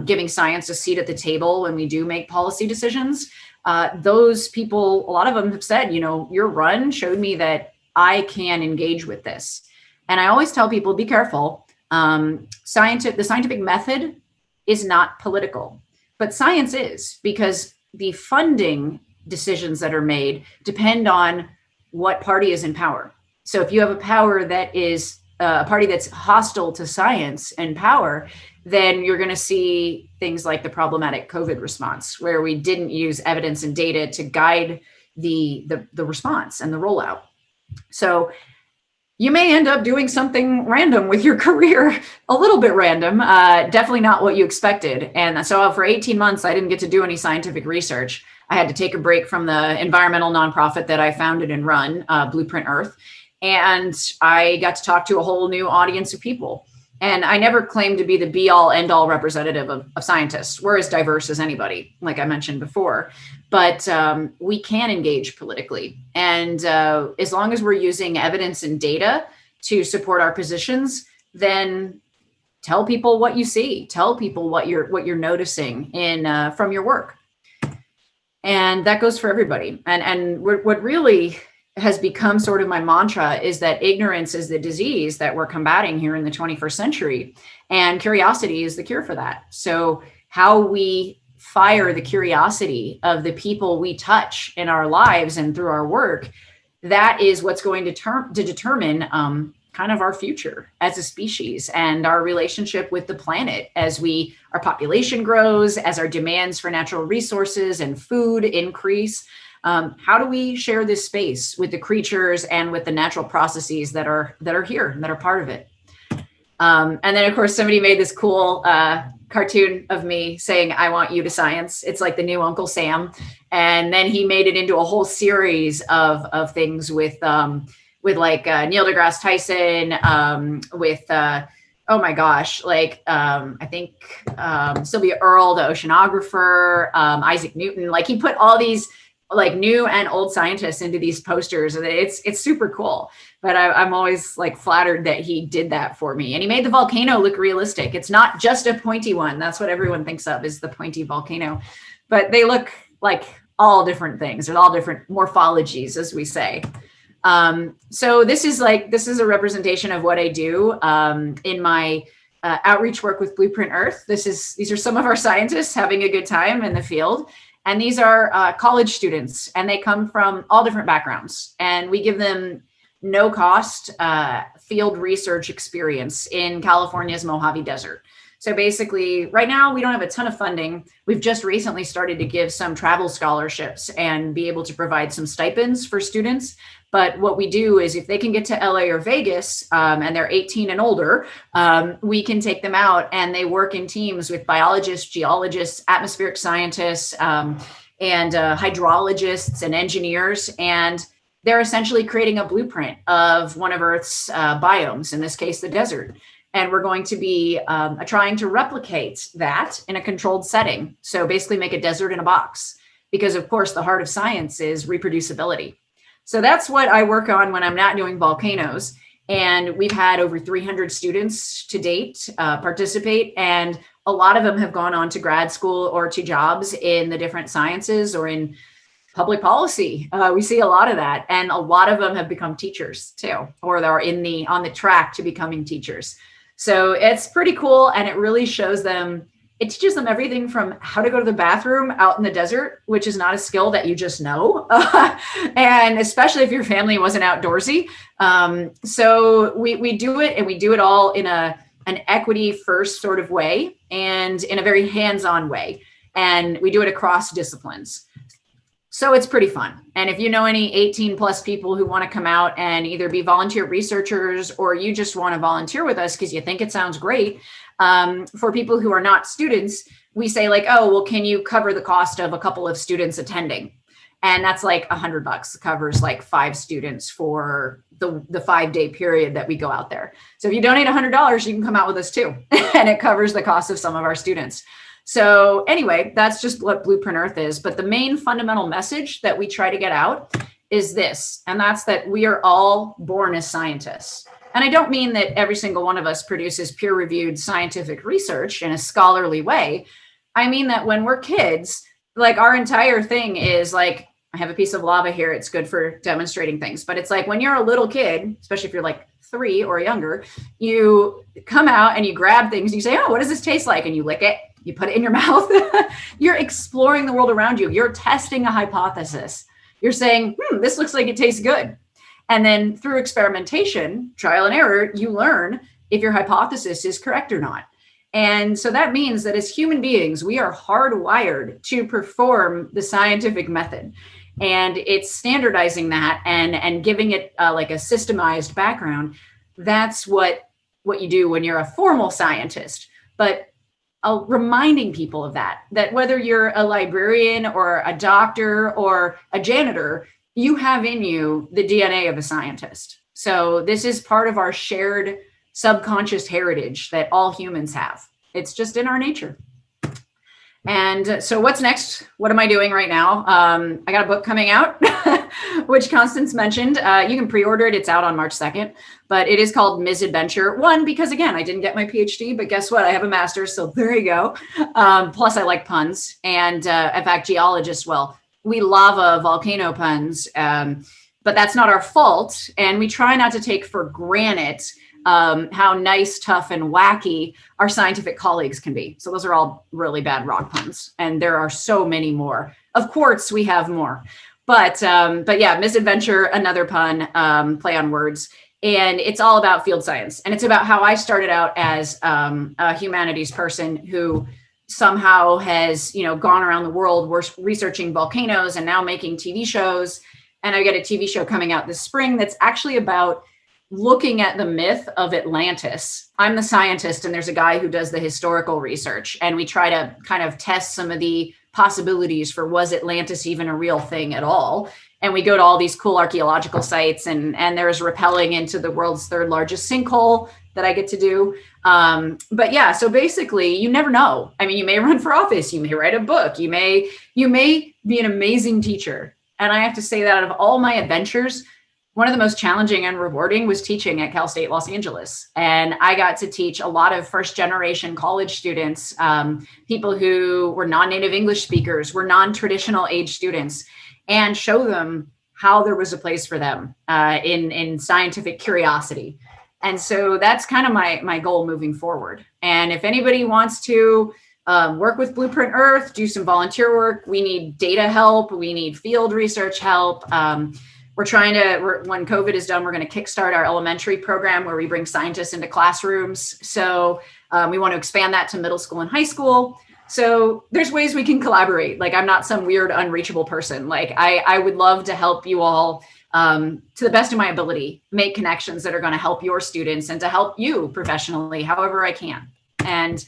giving science a seat at the table when we do make policy decisions. Those people, a lot of them have said, your run showed me that I can engage with this. And I always tell people, be careful. The scientific method is not political, but science is, because the funding decisions that are made depend on what party is in power. So if you have a power that is a party that's hostile to science and power, then you're going to see things like the problematic COVID response, where we didn't use evidence and data to guide the response and the rollout. So you may end up doing something random with your career, a little bit random, definitely not what you expected. And so for 18 months, I didn't get to do any scientific research. I had to take a break from the environmental nonprofit that I founded and run, Blueprint Earth. And I got to talk to a whole new audience of people. And I never claimed to be the be all end all representative of scientists. We're as diverse as anybody, like I mentioned before, but we can engage politically. And as long as we're using evidence and data to support our positions, then tell people what you see, tell people what you're noticing from your work. And that goes for everybody. And what really has become sort of my mantra is that ignorance is the disease that we're combating here in the 21st century, and curiosity is the cure for that. So how we fire the curiosity of the people we touch in our lives and through our work, that is what's going to determine kind of our future as a species and our relationship with the planet as our population grows, as our demands for natural resources and food increase. How do we share this space with the creatures and with the natural processes that are here and that are part of it? And then, of course, somebody made this cool cartoon of me saying, I want you to science. It's like the new Uncle Sam. And then he made it into a whole series of things with like Neil deGrasse Tyson, with oh my gosh, like I think Sylvia Earle, the oceanographer, Isaac Newton. Like he put all these like new and old scientists into these posters, and it's super cool. But I'm always like flattered that he did that for me. And he made the volcano look realistic. It's not just a pointy one. That's what everyone thinks of, is the pointy volcano. But they look like all different things. There's all different morphologies, as we say. So this is a representation of what I do in my outreach work with Blueprint Earth. These are some of our scientists having a good time in the field. And these are college students, and they come from all different backgrounds. And we give them no cost field research experience in California's Mojave Desert. So basically, right now, we don't have a ton of funding. We've just recently started to give some travel scholarships and be able to provide some stipends for students. But what we do is if they can get to LA or Vegas and they're 18 and older, we can take them out and they work in teams with biologists, geologists, atmospheric scientists, and hydrologists and engineers. And they're essentially creating a blueprint of one of Earth's biomes, in this case, the desert. And we're going to be trying to replicate that in a controlled setting. So basically make a desert in a box, because of course, the heart of science is reproducibility. So that's what I work on when I'm not doing volcanoes. And we've had over 300 students to date participate. And a lot of them have gone on to grad school or to jobs in the different sciences or in public policy. We see a lot of that. And a lot of them have become teachers too, or they're on the track to becoming teachers. So it's pretty cool. And it really shows them, it teaches them everything from how to go to the bathroom out in the desert, which is not a skill that you just know. And especially if your family wasn't outdoorsy. So we do it, and we do it all in a an equity first sort of way and in a very hands-on way. And we do it across disciplines. So it's pretty fun. And if you know any 18 plus people who want to come out and either be volunteer researchers, or you just want to volunteer with us because you think it sounds great, for people who are not students, we say like, oh, well, can you cover the cost of a couple of students attending? And that's like $100. It covers like 5 students for the 5-day period that we go out there. So if you donate $100, you can come out with us too. And it covers the cost of some of our students. So anyway, that's just what Blueprint Earth is. But the main fundamental message that we try to get out is this, and that's that we are all born as scientists. And I don't mean that every single one of us produces peer-reviewed scientific research in a scholarly way. I mean that when we're kids, like our entire thing is like, I have a piece of lava here. It's good for demonstrating things. But it's like when you're a little kid, especially if you're like 3 or younger, you come out and you grab things and you say, oh, what does this taste like? And you lick it. You put it in your mouth. You're exploring the world around you. You're testing a hypothesis. You're saying, this looks like it tastes good. And then through experimentation, trial and error, you learn if your hypothesis is correct or not. And so that means that as human beings, we are hardwired to perform the scientific method. And it's standardizing that and giving it like a systemized background. That's what you do when you're a formal scientist. But reminding people of that whether you're a librarian or a doctor or a janitor, you have in you the DNA of a scientist. So this is part of our shared subconscious heritage that all humans have. It's just in our nature. And so what's next? What am I doing right now? I got a book coming out, which Constance mentioned. You can pre-order it. It's out on March 2nd, but it is called Misadventure. One, because again, I didn't get my PhD, but guess what? I have a master's, so there you go. Plus I like puns. And in fact, geologists, well, we lava volcano puns, but that's not our fault. And we try not to take for granted how nice, tough, and wacky our scientific colleagues can be. So those are all really bad rock puns. And there are so many more. Of course, we have more. But yeah, Misadventure, another pun, play on words. And it's all about field science. And it's about how I started out as a humanities person who somehow has, gone around the world researching volcanoes and now making TV shows. And I got a TV show coming out this spring that's actually about looking at the myth of Atlantis. I'm the scientist and there's a guy who does the historical research. And we try to kind of test some of the possibilities for, was Atlantis even a real thing at all? And we go to all these cool archaeological sites and there's rappelling into the world's 3rd largest sinkhole that I get to do. But yeah, so basically you never know. I mean, you may run for office, you may write a book, you may be an amazing teacher. And I have to say that out of all my adventures, one of the most challenging and rewarding was teaching at Cal State Los Angeles. And I got to teach a lot of first generation college students, people who were non-native English speakers, were non-traditional age students, and show them how there was a place for them in scientific curiosity. And so that's kind of my goal moving forward. And if anybody wants to work with Blueprint Earth, do some volunteer work, we need data help, we need field research help. We're trying to, when COVID is done, we're going to kickstart our elementary program where we bring scientists into classrooms. So we want to expand that to middle school and high school. So there's ways we can collaborate. Like I'm not some weird, unreachable person. Like I would love to help you all to the best of my ability, make connections that are going to help your students and to help you professionally, however I can. And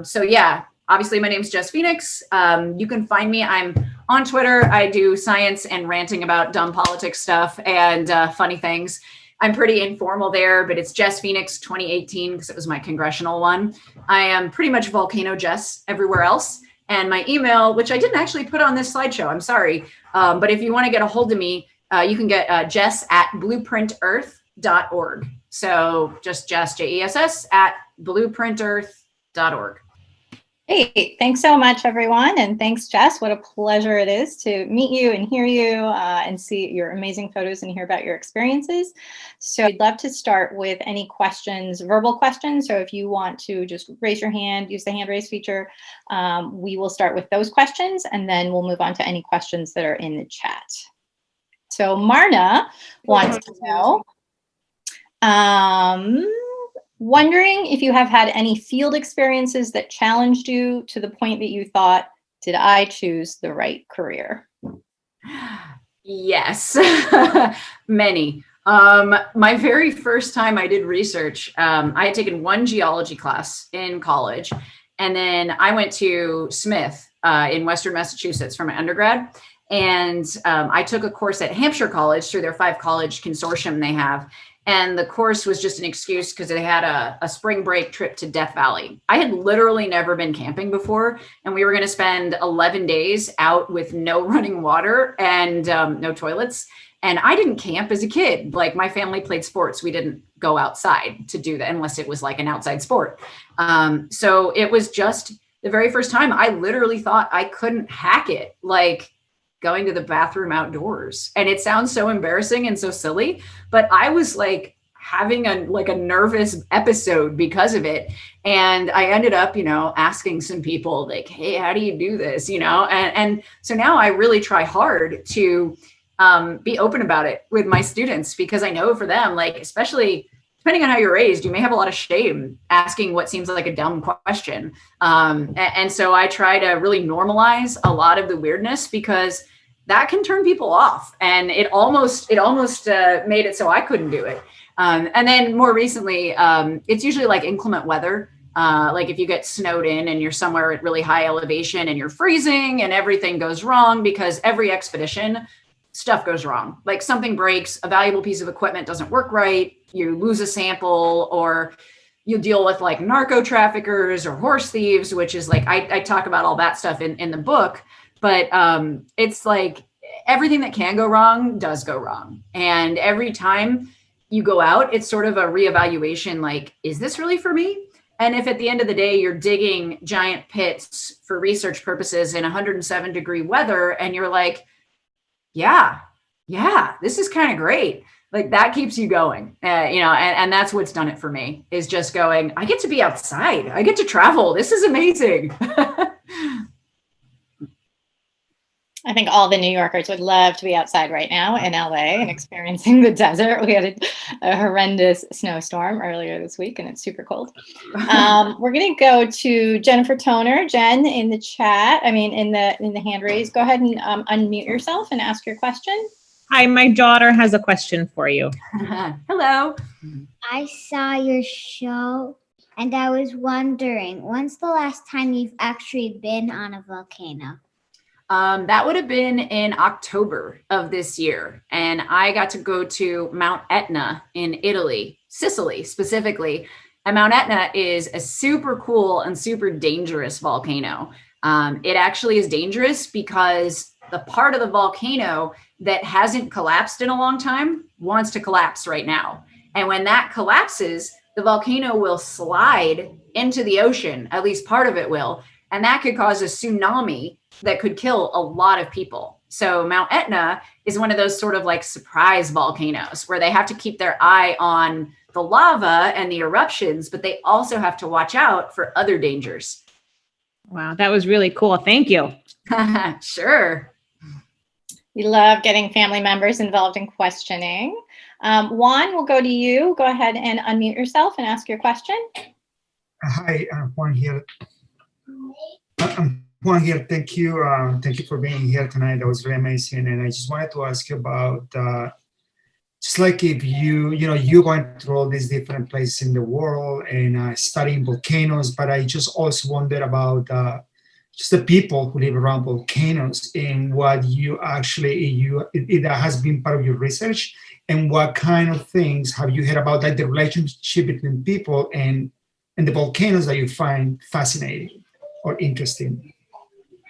so yeah, obviously my name's Jess Phoenix. You can find me. I'm on Twitter. I do science and ranting about dumb politics stuff and funny things. I'm pretty informal there, but it's Jess Phoenix 2018 because it was my congressional one. I am pretty much Volcano Jess everywhere else. And my email, which I didn't actually put on this slideshow, I'm sorry. But if you want to get a hold of me, you can get jess@blueprintearth.org. So just Jess, Jess, at blueprintearth.org. Hey, thanks so much, everyone. And thanks, Jess. What a pleasure it is to meet you and hear you and see your amazing photos and hear about your experiences. So I'd love to start with any questions, verbal questions. So if you want to just raise your hand, use the hand raise feature, we will start with those questions and then we'll move on to any questions that are in the chat. So Marna wants to know, Wondering if you have had any field experiences that challenged you to the point that you thought, did I choose the right career? Yes, many. My very first time I did research, I had taken one geology class in college, and then I went to Smith in Western Massachusetts for my undergrad. And I took a course at Hampshire College through their 5-college consortium they have. And the course was just an excuse because they had a spring break trip to Death Valley. I had literally never been camping before, and we were going to spend 11 days out with no running water and no toilets. And I didn't camp as a kid. Like, my family played sports. We didn't go outside to do that unless it was like an outside sport. So it was just the very first time I literally thought I couldn't hack it. Like, going to the bathroom outdoors. And it sounds so embarrassing and so silly, but I was like having a nervous episode because of it. And I ended up, asking some people like, hey, how do you do this? And so now I really try hard to be open about it with my students, because I know for them, like, especially depending on how you're raised, you may have a lot of shame asking what seems like a dumb question. And so I try to really normalize a lot of the weirdness, because that can turn people off. And it almost made it so I couldn't do it. And then more recently, it's usually like inclement weather. Like if you get snowed in and you're somewhere at really high elevation and you're freezing and everything goes wrong, because every expedition, stuff goes wrong. Like something breaks, a valuable piece of equipment doesn't work right, you lose a sample, or you deal with like narco traffickers or horse thieves, which is like, I talk about all that stuff in the book, but it's like everything that can go wrong does go wrong. And every time you go out, it's sort of a reevaluation, like, is this really for me? And if at the end of the day, you're digging giant pits for research purposes in 107-degree weather, and you're like, yeah, this is kind of great. Like, that keeps you going, and that's what's done it for me, is just going, I get to be outside. I get to travel. This is amazing. I think all the New Yorkers would love to be outside right now in LA and experiencing the desert. We had a horrendous snowstorm earlier this week, and it's super cold. We're going to go to Jennifer Toner. Jen, in the chat, in the hand raise, go ahead and unmute yourself and ask your question. Hi, my daughter has a question for you. Hello. I saw your show, and I was wondering, when's the last time you've actually been on a volcano? That would have been in October of this year. And I got to go to Mount Etna in Italy, Sicily specifically. And Mount Etna is a super cool and super dangerous volcano. It actually is dangerous because the part of the volcano that hasn't collapsed in a long time wants to collapse right now. And when that collapses, the volcano will slide into the ocean, at least part of it will. And that could cause a tsunami that could kill a lot of people. So Mount Etna is one of those sort of like surprise volcanoes where they have to keep their eye on the lava and the eruptions, but they also have to watch out for other dangers. Wow, that was really cool. Thank you. Sure. We love getting family members involved in questioning. Juan, we'll go to you. Go ahead and unmute yourself and ask your question. Hi, Juan here. Juan here. Thank you for being here tonight. That was very amazing. And I just wanted to ask you about just like if you're going through all these different places in the world and studying volcanoes, but I just also wondered about just the people who live around volcanoes and what you actually that has been part of your research, and what kind of things have you heard about, like the relationship between people and the volcanoes that you find fascinating or interesting.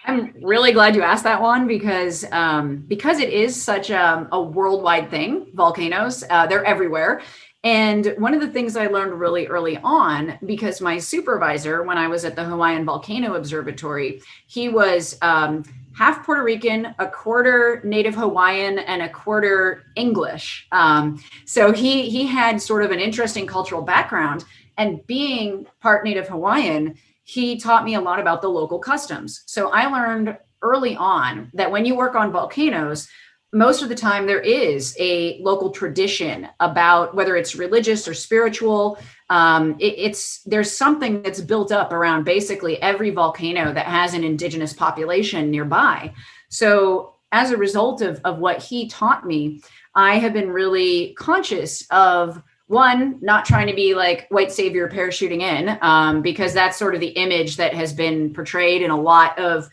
I'm really glad you asked that one, because it is such a worldwide thing. Volcanoes, they're everywhere. And one of the things I learned really early on, because my supervisor, when I was at the Hawaiian Volcano Observatory, he was half Puerto Rican, a quarter Native Hawaiian, and a quarter English. So he had sort of an interesting cultural background. And being part Native Hawaiian, he taught me a lot about the local customs. So I learned early on that when you work on volcanoes, most of the time there is a local tradition about whether it's religious or spiritual. There's something that's built up around basically every volcano that has an indigenous population nearby. So as a result of what he taught me, I have been really conscious of, one, not trying to be like white savior parachuting in, because that's sort of the image that has been portrayed in a lot of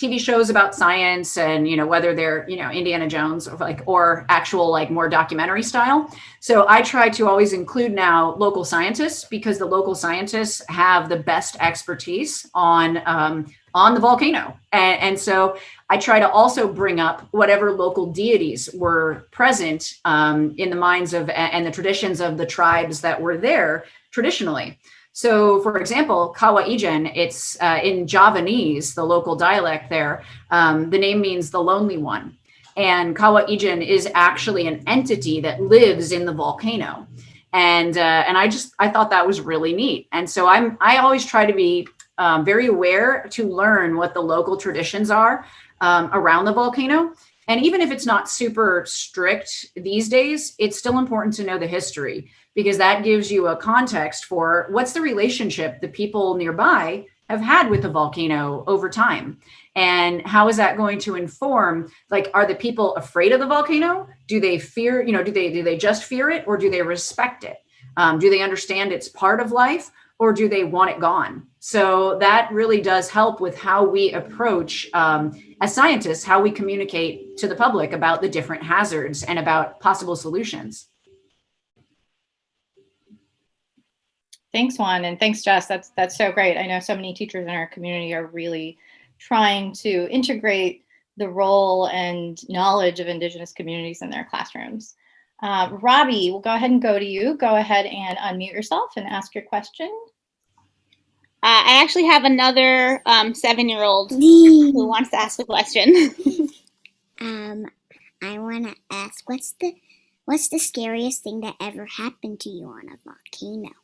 TV shows about science, and, whether they're, Indiana Jones or actual like more documentary style. So I try to always include now local scientists, because the local scientists have the best expertise on the volcano. And so I try to also bring up whatever local deities were present in the minds of and the traditions of the tribes that were there traditionally. So, for example, Kawa Ijen, it's in Javanese, the local dialect there. The name means the lonely one. And Kawa Ijen is actually an entity that lives in the volcano. And I thought that was really neat. And so I always try to be very aware to learn what the local traditions are around the volcano. And even if it's not super strict these days, it's still important to know the history, because that gives you a context for what's the relationship the people nearby have had with the volcano over time. And how is that going to inform, like, are the people afraid of the volcano? Do they fear, do they just fear it, or do they respect it? Do they understand it's part of life, or do they want it gone? So that really does help with how we approach, as scientists, how we communicate to the public about the different hazards and about possible solutions. Thanks, Juan, and thanks, Jess. That's so great. I know so many teachers in our community are really trying to integrate the role and knowledge of Indigenous communities in their classrooms. Robbie, we'll go ahead and go to you. Go ahead and unmute yourself and ask your question. I actually have another 7-year-old who wants to ask a question. I want to ask, what's the scariest thing that ever happened to you on a volcano?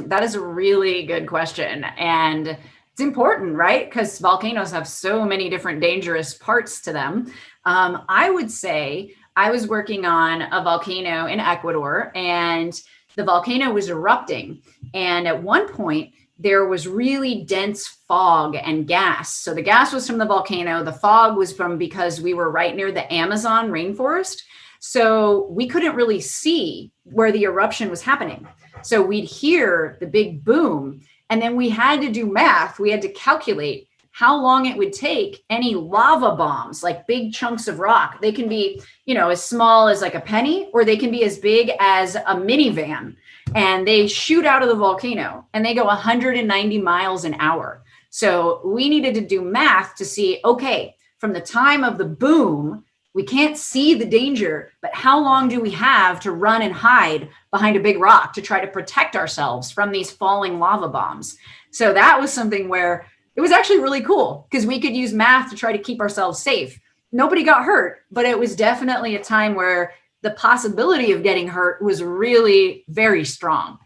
That is a really good question. And it's important, right? Because volcanoes have so many different dangerous parts to them. I would say I was working on a volcano in Ecuador, and the volcano was erupting. And at one point, there was really dense fog and gas. So the gas was from the volcano. The fog was because we were right near the Amazon rainforest. So we couldn't really see where the eruption was happening. So we'd hear the big boom, and then we had to do math. We had to calculate how long it would take any lava bombs, like big chunks of rock. They can be, as small as like a penny, or they can be as big as a minivan. And they shoot out of the volcano, and they go 190 miles an hour. So we needed to do math to see, okay, from the time of the boom, we can't see the danger, but how long do we have to run and hide behind a big rock to try to protect ourselves from these falling lava bombs? So that was something where it was actually really cool, because we could use math to try to keep ourselves safe. Nobody got hurt, but it was definitely a time where the possibility of getting hurt was really very strong.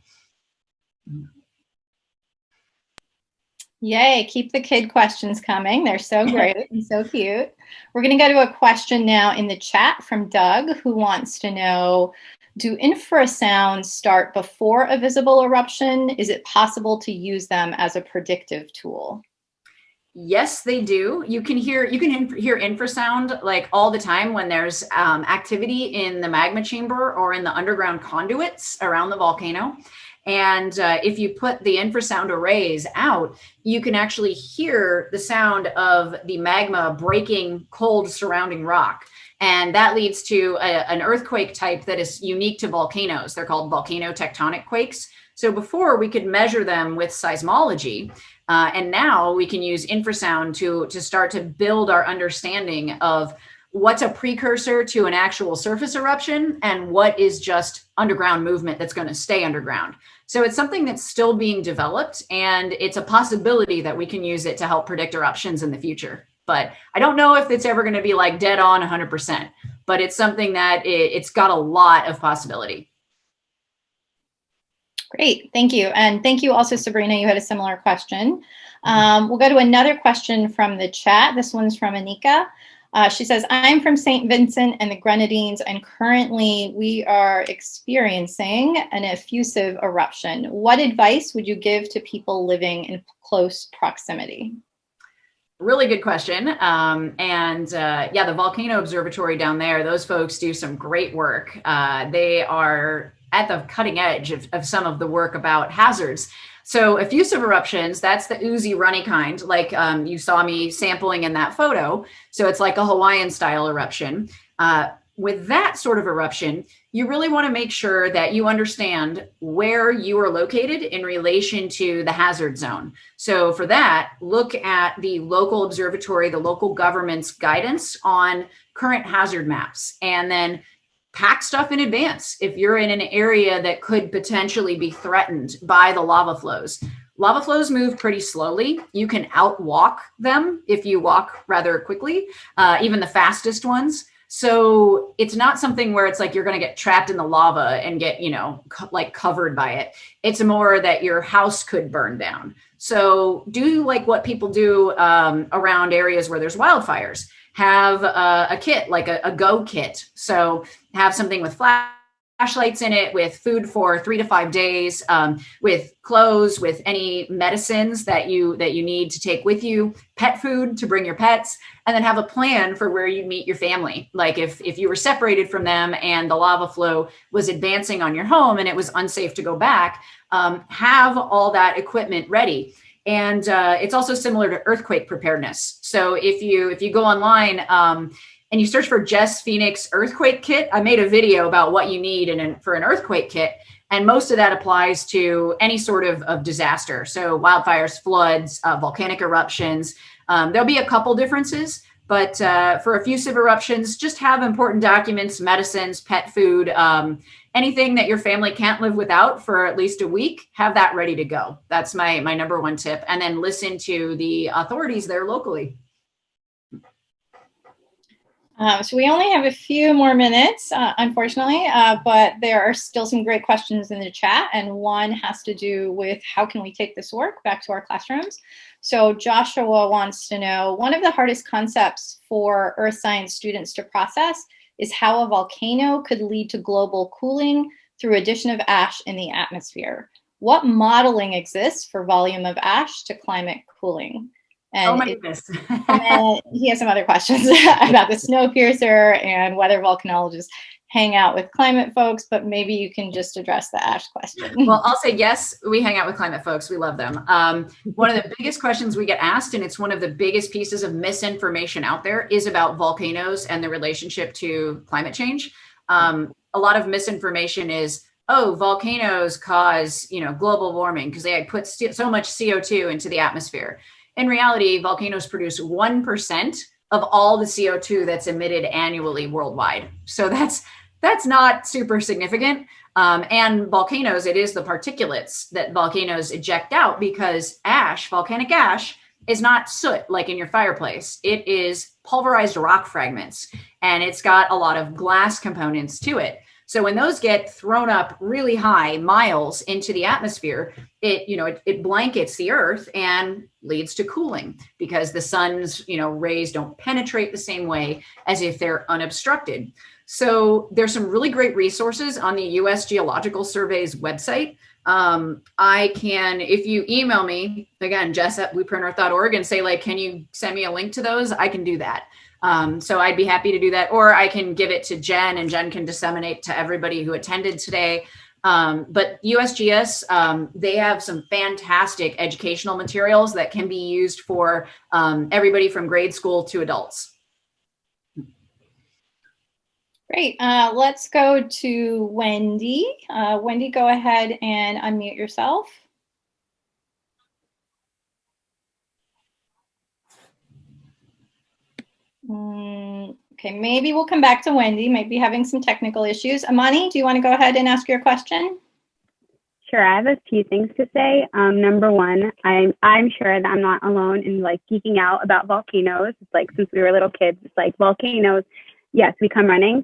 Yay, keep the kid questions coming. They're so great and so cute. We're going to go to a question now in the chat from Doug, who wants to know, do infrasounds start before a visible eruption? Is it possible to use them as a predictive tool? Yes, they do. You can hear infrasound like all the time when there's activity in the magma chamber or in the underground conduits around the volcano. And if you put the infrasound arrays out, you can actually hear the sound of the magma breaking cold surrounding rock. And that leads to an earthquake type that is unique to volcanoes. They're called volcano-tectonic quakes. So before, we could measure them with seismology. And now we can use infrasound to start to build our understanding of what's a precursor to an actual surface eruption and what is just underground movement that's going to stay underground. So it's something that's still being developed, and it's a possibility that we can use it to help predict eruptions in the future. But I don't know if it's ever going to be like dead on 100%, but it's something that it's got a lot of possibility. Great, thank you. And thank you also, Sabrina, you had a similar question. We'll go to another question from the chat. This one's from Anika. She says, I'm from St. Vincent and the Grenadines, and currently we are experiencing an effusive eruption. What advice would you give to people living in close proximity? Really good question. Yeah, the Volcano Observatory down there, those folks do some great work. They are at the cutting edge of some of the work about hazards. So effusive eruptions, that's the oozy, runny kind, like you saw me sampling in that photo. So it's like a Hawaiian style eruption. With that sort of eruption, you really want to make sure that you understand where you are located in relation to the hazard zone. So for that, look at the local observatory, the local government's guidance on current hazard maps, and then pack stuff in advance if you're in an area that could potentially be threatened by the lava flows. Lava flows move pretty slowly. You can outwalk them if you walk rather quickly, even the fastest ones. So it's not something where it's like you're going to get trapped in the lava and get, like covered by it. It's more that your house could burn down. So do like what people do around areas where there's wildfires. Have a kit, like a go kit. So have something with flashlights in it, with food for 3 to 5 days, with clothes, with any medicines that you need to take with you, pet food to bring your pets, and then have a plan for where you meet your family. Like if you were separated from them and the lava flow was advancing on your home and it was unsafe to go back, have all that equipment ready. And it's also similar to earthquake preparedness. So if you go online and you search for Jess Phoenix earthquake kit, I made a video about what you need for an earthquake kit. And most of that applies to any sort of disaster. So wildfires, floods, volcanic eruptions. There'll be a couple differences, but for effusive eruptions, just have important documents, medicines, pet food, anything that your family can't live without for at least a week, have that ready to go. That's my number one tip. And then listen to the authorities there locally. So we only have a few more minutes, unfortunately, but there are still some great questions in the chat. And one has to do with how can we take this work back to our classrooms? So Joshua wants to know, one of the hardest concepts for earth science students to process is how a volcano could lead to global cooling through addition of ash in the atmosphere. What modeling exists for volume of ash to climate cooling? And oh my goodness. And he has some other questions about the Snowpiercer and whether volcanologists hang out with climate folks, but maybe you can just address the ash question. Well, I'll say yes, we hang out with climate folks. We love them. One of the biggest questions we get asked, and it's one of the biggest pieces of misinformation out there, is about volcanoes and the relationship to climate change. A lot of misinformation is, oh, volcanoes cause, global warming because they put so much CO2 into the atmosphere. In reality, volcanoes produce 1% of all the CO2 that's emitted annually worldwide. So that's not super significant. And volcanoes, it is the particulates that volcanoes eject out, because ash, volcanic ash, is not soot like in your fireplace. It is pulverized rock fragments, and it's got a lot of glass components to it. So when those get thrown up really high, miles into the atmosphere, it blankets the earth and leads to cooling, because the sun's, rays don't penetrate the same way as if they're unobstructed. So there's some really great resources on the U.S. Geological Survey's website. If you email me, again, jess@blueprintearth.org, and say, can you send me a link to those? I can do that. So I'd be happy to do that, or I can give it to Jen, and Jen can disseminate to everybody who attended today. But USGS, they have some fantastic educational materials that can be used for everybody from grade school to adults. Great. Let's go to Wendy. Wendy, go ahead and unmute yourself. Okay, maybe we'll come back to Wendy. Might be having some technical issues. Amani, do you want to go ahead and ask your question? Sure, I have a few things to say. Number one, I'm sure that I'm not alone in geeking out about volcanoes. It's since we were little kids, it's volcanoes. Yes, we come running.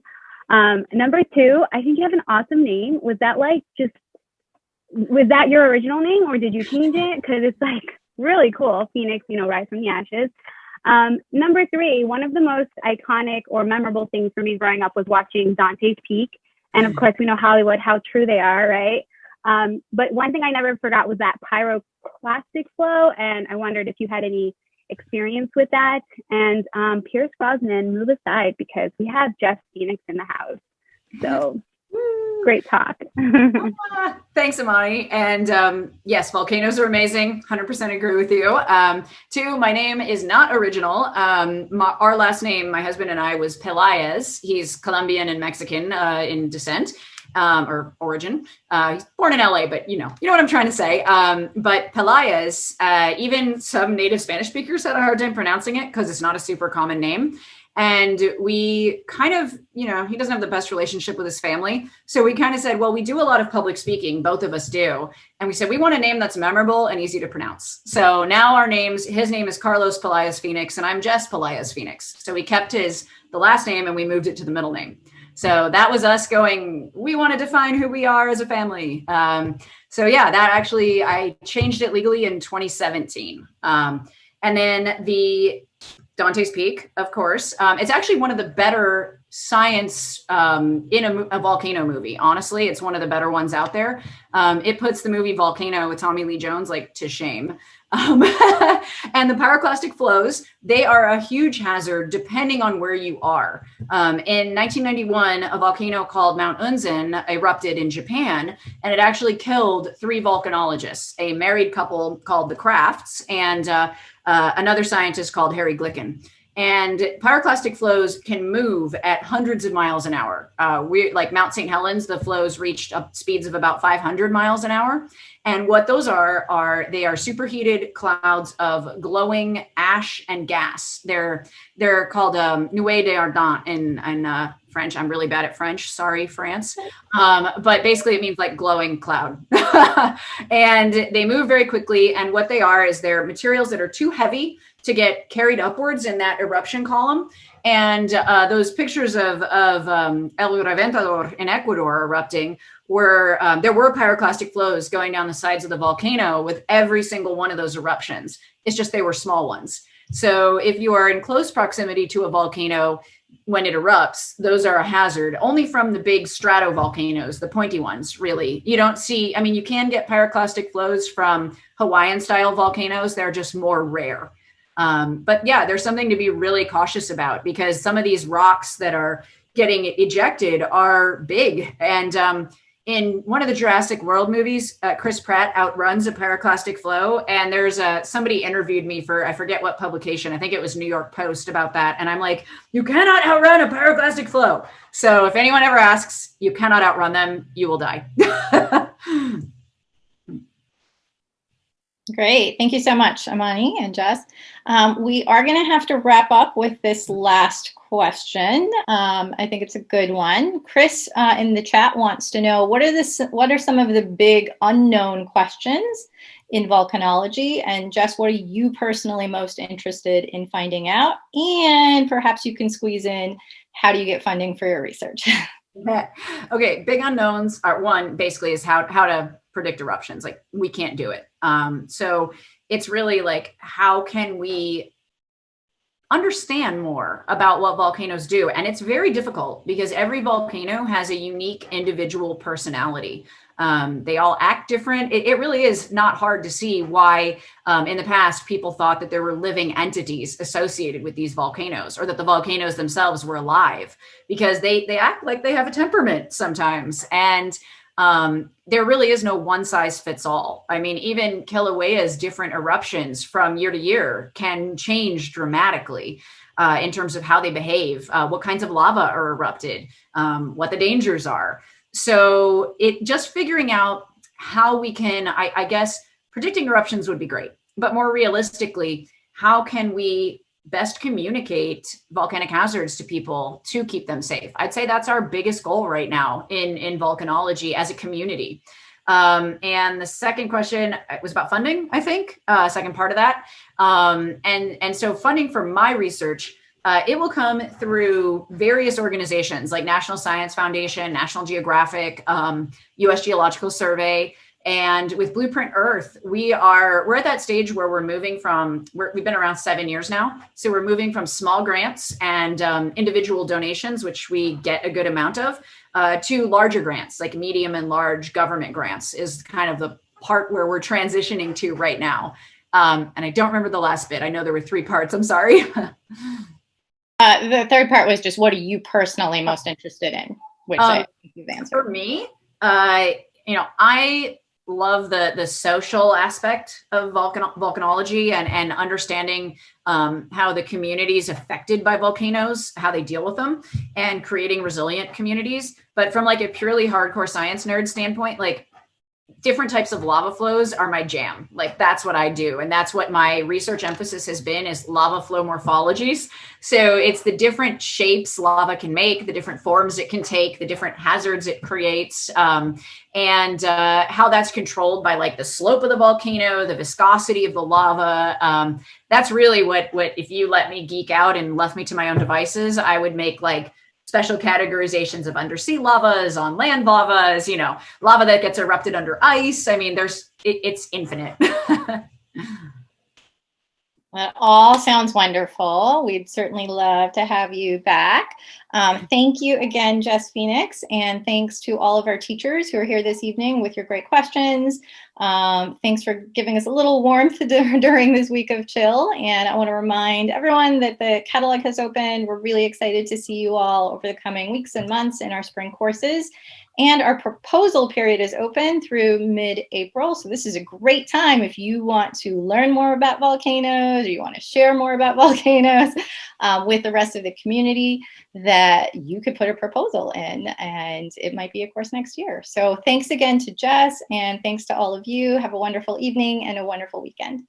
Number two, I think you have an awesome name. Was that was that your original name, or did you change it? Because it's really cool. Phoenix, rise from the ashes. Number 3, one of the most iconic or memorable things for me growing up was watching Dante's Peak. And of course, we know Hollywood, how true they are, right? But one thing I never forgot was that pyroclastic flow. And I wondered if you had any experience with that. And Pierce Brosnan, move aside because we have Jess Phoenix in the house. So great talk. Thanks, Amani. And yes, volcanoes are amazing. 100% agree with you. 2, my name is not original. Our last name, my husband and I, was Pelaez. He's Colombian and Mexican in descent. Or origin. He's born in LA, but you know what I'm trying to say. But Pelaez, even some native Spanish speakers had a hard time pronouncing it because it's not a super common name. And we kind of, he doesn't have the best relationship with his family. So we kind of said, well, we do a lot of public speaking. Both of us do. And we said, we want a name that's memorable and easy to pronounce. So now his name is Carlos Pelaez Phoenix, and I'm Jess Pelaez Phoenix. So we kept the last name and we moved it to the middle name. So that was us going, we want to define who we are as a family. So yeah, that actually, I changed it legally in 2017. And then the Dante's Peak, of course. It's actually one of the better science in a volcano movie. Honestly, it's one of the better ones out there. It puts the movie Volcano with Tommy Lee Jones to shame. And the pyroclastic flows, they are a huge hazard depending on where you are. In 1991, a volcano called Mount Unzen erupted in Japan, and it actually killed 3 volcanologists, a married couple called the Crafts and another scientist called Harry Glicken. And pyroclastic flows can move at hundreds of miles an hour. Like Mount St. Helens, the flows reached up speeds of about 500 miles an hour. And what those they are superheated clouds of glowing ash and gas. They're called nuées d'ardent in French. I'm really bad at French. Sorry, France. But basically it means like glowing cloud. And they move very quickly. And what they are is they're materials that are too heavy to get carried upwards in that eruption column. And those pictures of El Reventador in Ecuador erupting there were pyroclastic flows going down the sides of the volcano with every single one of those eruptions. It's just they were small ones. So if you are in close proximity to a volcano when it erupts, those are a hazard only from the big stratovolcanoes, the pointy ones, really. You don't see, you can get pyroclastic flows from Hawaiian style volcanoes. They're just more rare. But yeah, there's something to be really cautious about because some of these rocks that are getting ejected are big. And in one of the Jurassic World movies, Chris Pratt outruns a pyroclastic flow. And there's somebody interviewed me for, I forget what publication, I think it was New York Post about that. And I'm like, you cannot outrun a pyroclastic flow. So if anyone ever asks, you cannot outrun them, you will die. Great. Thank you so much, Amani and Jess. We are going to have to wrap up with this last question. I think it's a good one. Chris in the chat wants to know, what are some of the big unknown questions in volcanology? And Jess, what are you personally most interested in finding out? And perhaps you can squeeze in, how do you get funding for your research? Okay, big unknowns are one, basically, is how to predict eruptions. Like, we can't do it. So it's really like, how can we understand more about what volcanoes do? And it's very difficult because every volcano has a unique individual personality. They all act different. It really is not hard to see why in the past people thought that there were living entities associated with these volcanoes, or that the volcanoes themselves were alive, because they act like they have a temperament sometimes. And there really is no one size fits all. I mean, even Kilauea's different eruptions from year to year can change dramatically in terms of how they behave, what kinds of lava are erupted, what the dangers are. So it just figuring out how we can, I guess, predicting eruptions would be great, but more realistically, how can we best communicate volcanic hazards to people to keep them safe? I'd say that's our biggest goal right now in volcanology as a community. And the second question was about funding, I think, second part of that. And so funding for my research, it will come through various organizations like National Science Foundation, National Geographic, US Geological Survey. And with Blueprint Earth, we're at that stage where we've been around 7 years now. So we're moving from small grants and individual donations, which we get a good amount of, to larger grants, like medium and large government grants is kind of the part where we're transitioning to right now. And I don't remember the last bit. I know there were 3 parts. I'm sorry. The third part was just, what are you personally most interested in? Which I think you've answered. For me, I love the social aspect of volcanology and understanding how the community is affected by volcanoes, how they deal with them, and creating resilient communities. But from like a purely hardcore science nerd standpoint, like different types of lava flows are my jam. Like that's what I do. And that's what my research emphasis has been, is lava flow morphologies. So it's the different shapes lava can make, the different forms it can take, the different hazards it creates, and how that's controlled by like the slope of the volcano, the viscosity of the lava. That's really what, if you let me geek out and left me to my own devices, I would make like special categorizations of undersea lavas, on land lavas, lava that gets erupted under ice. I mean, it's infinite. That all sounds wonderful. We'd certainly love to have you back. Thank you again, Jess Phoenix, and thanks to all of our teachers who are here this evening with your great questions. Thanks for giving us a little warmth during this week of chill. And I want to remind everyone that the catalog has opened. We're really excited to see you all over the coming weeks and months in our spring courses. And our proposal period is open through mid-April. So this is a great time if you want to learn more about volcanoes, or you want to share more about volcanoes with the rest of the community, that you could put a proposal in, and it might be a course next year. So thanks again to Jess, and thanks to all of you. Have a wonderful evening and a wonderful weekend.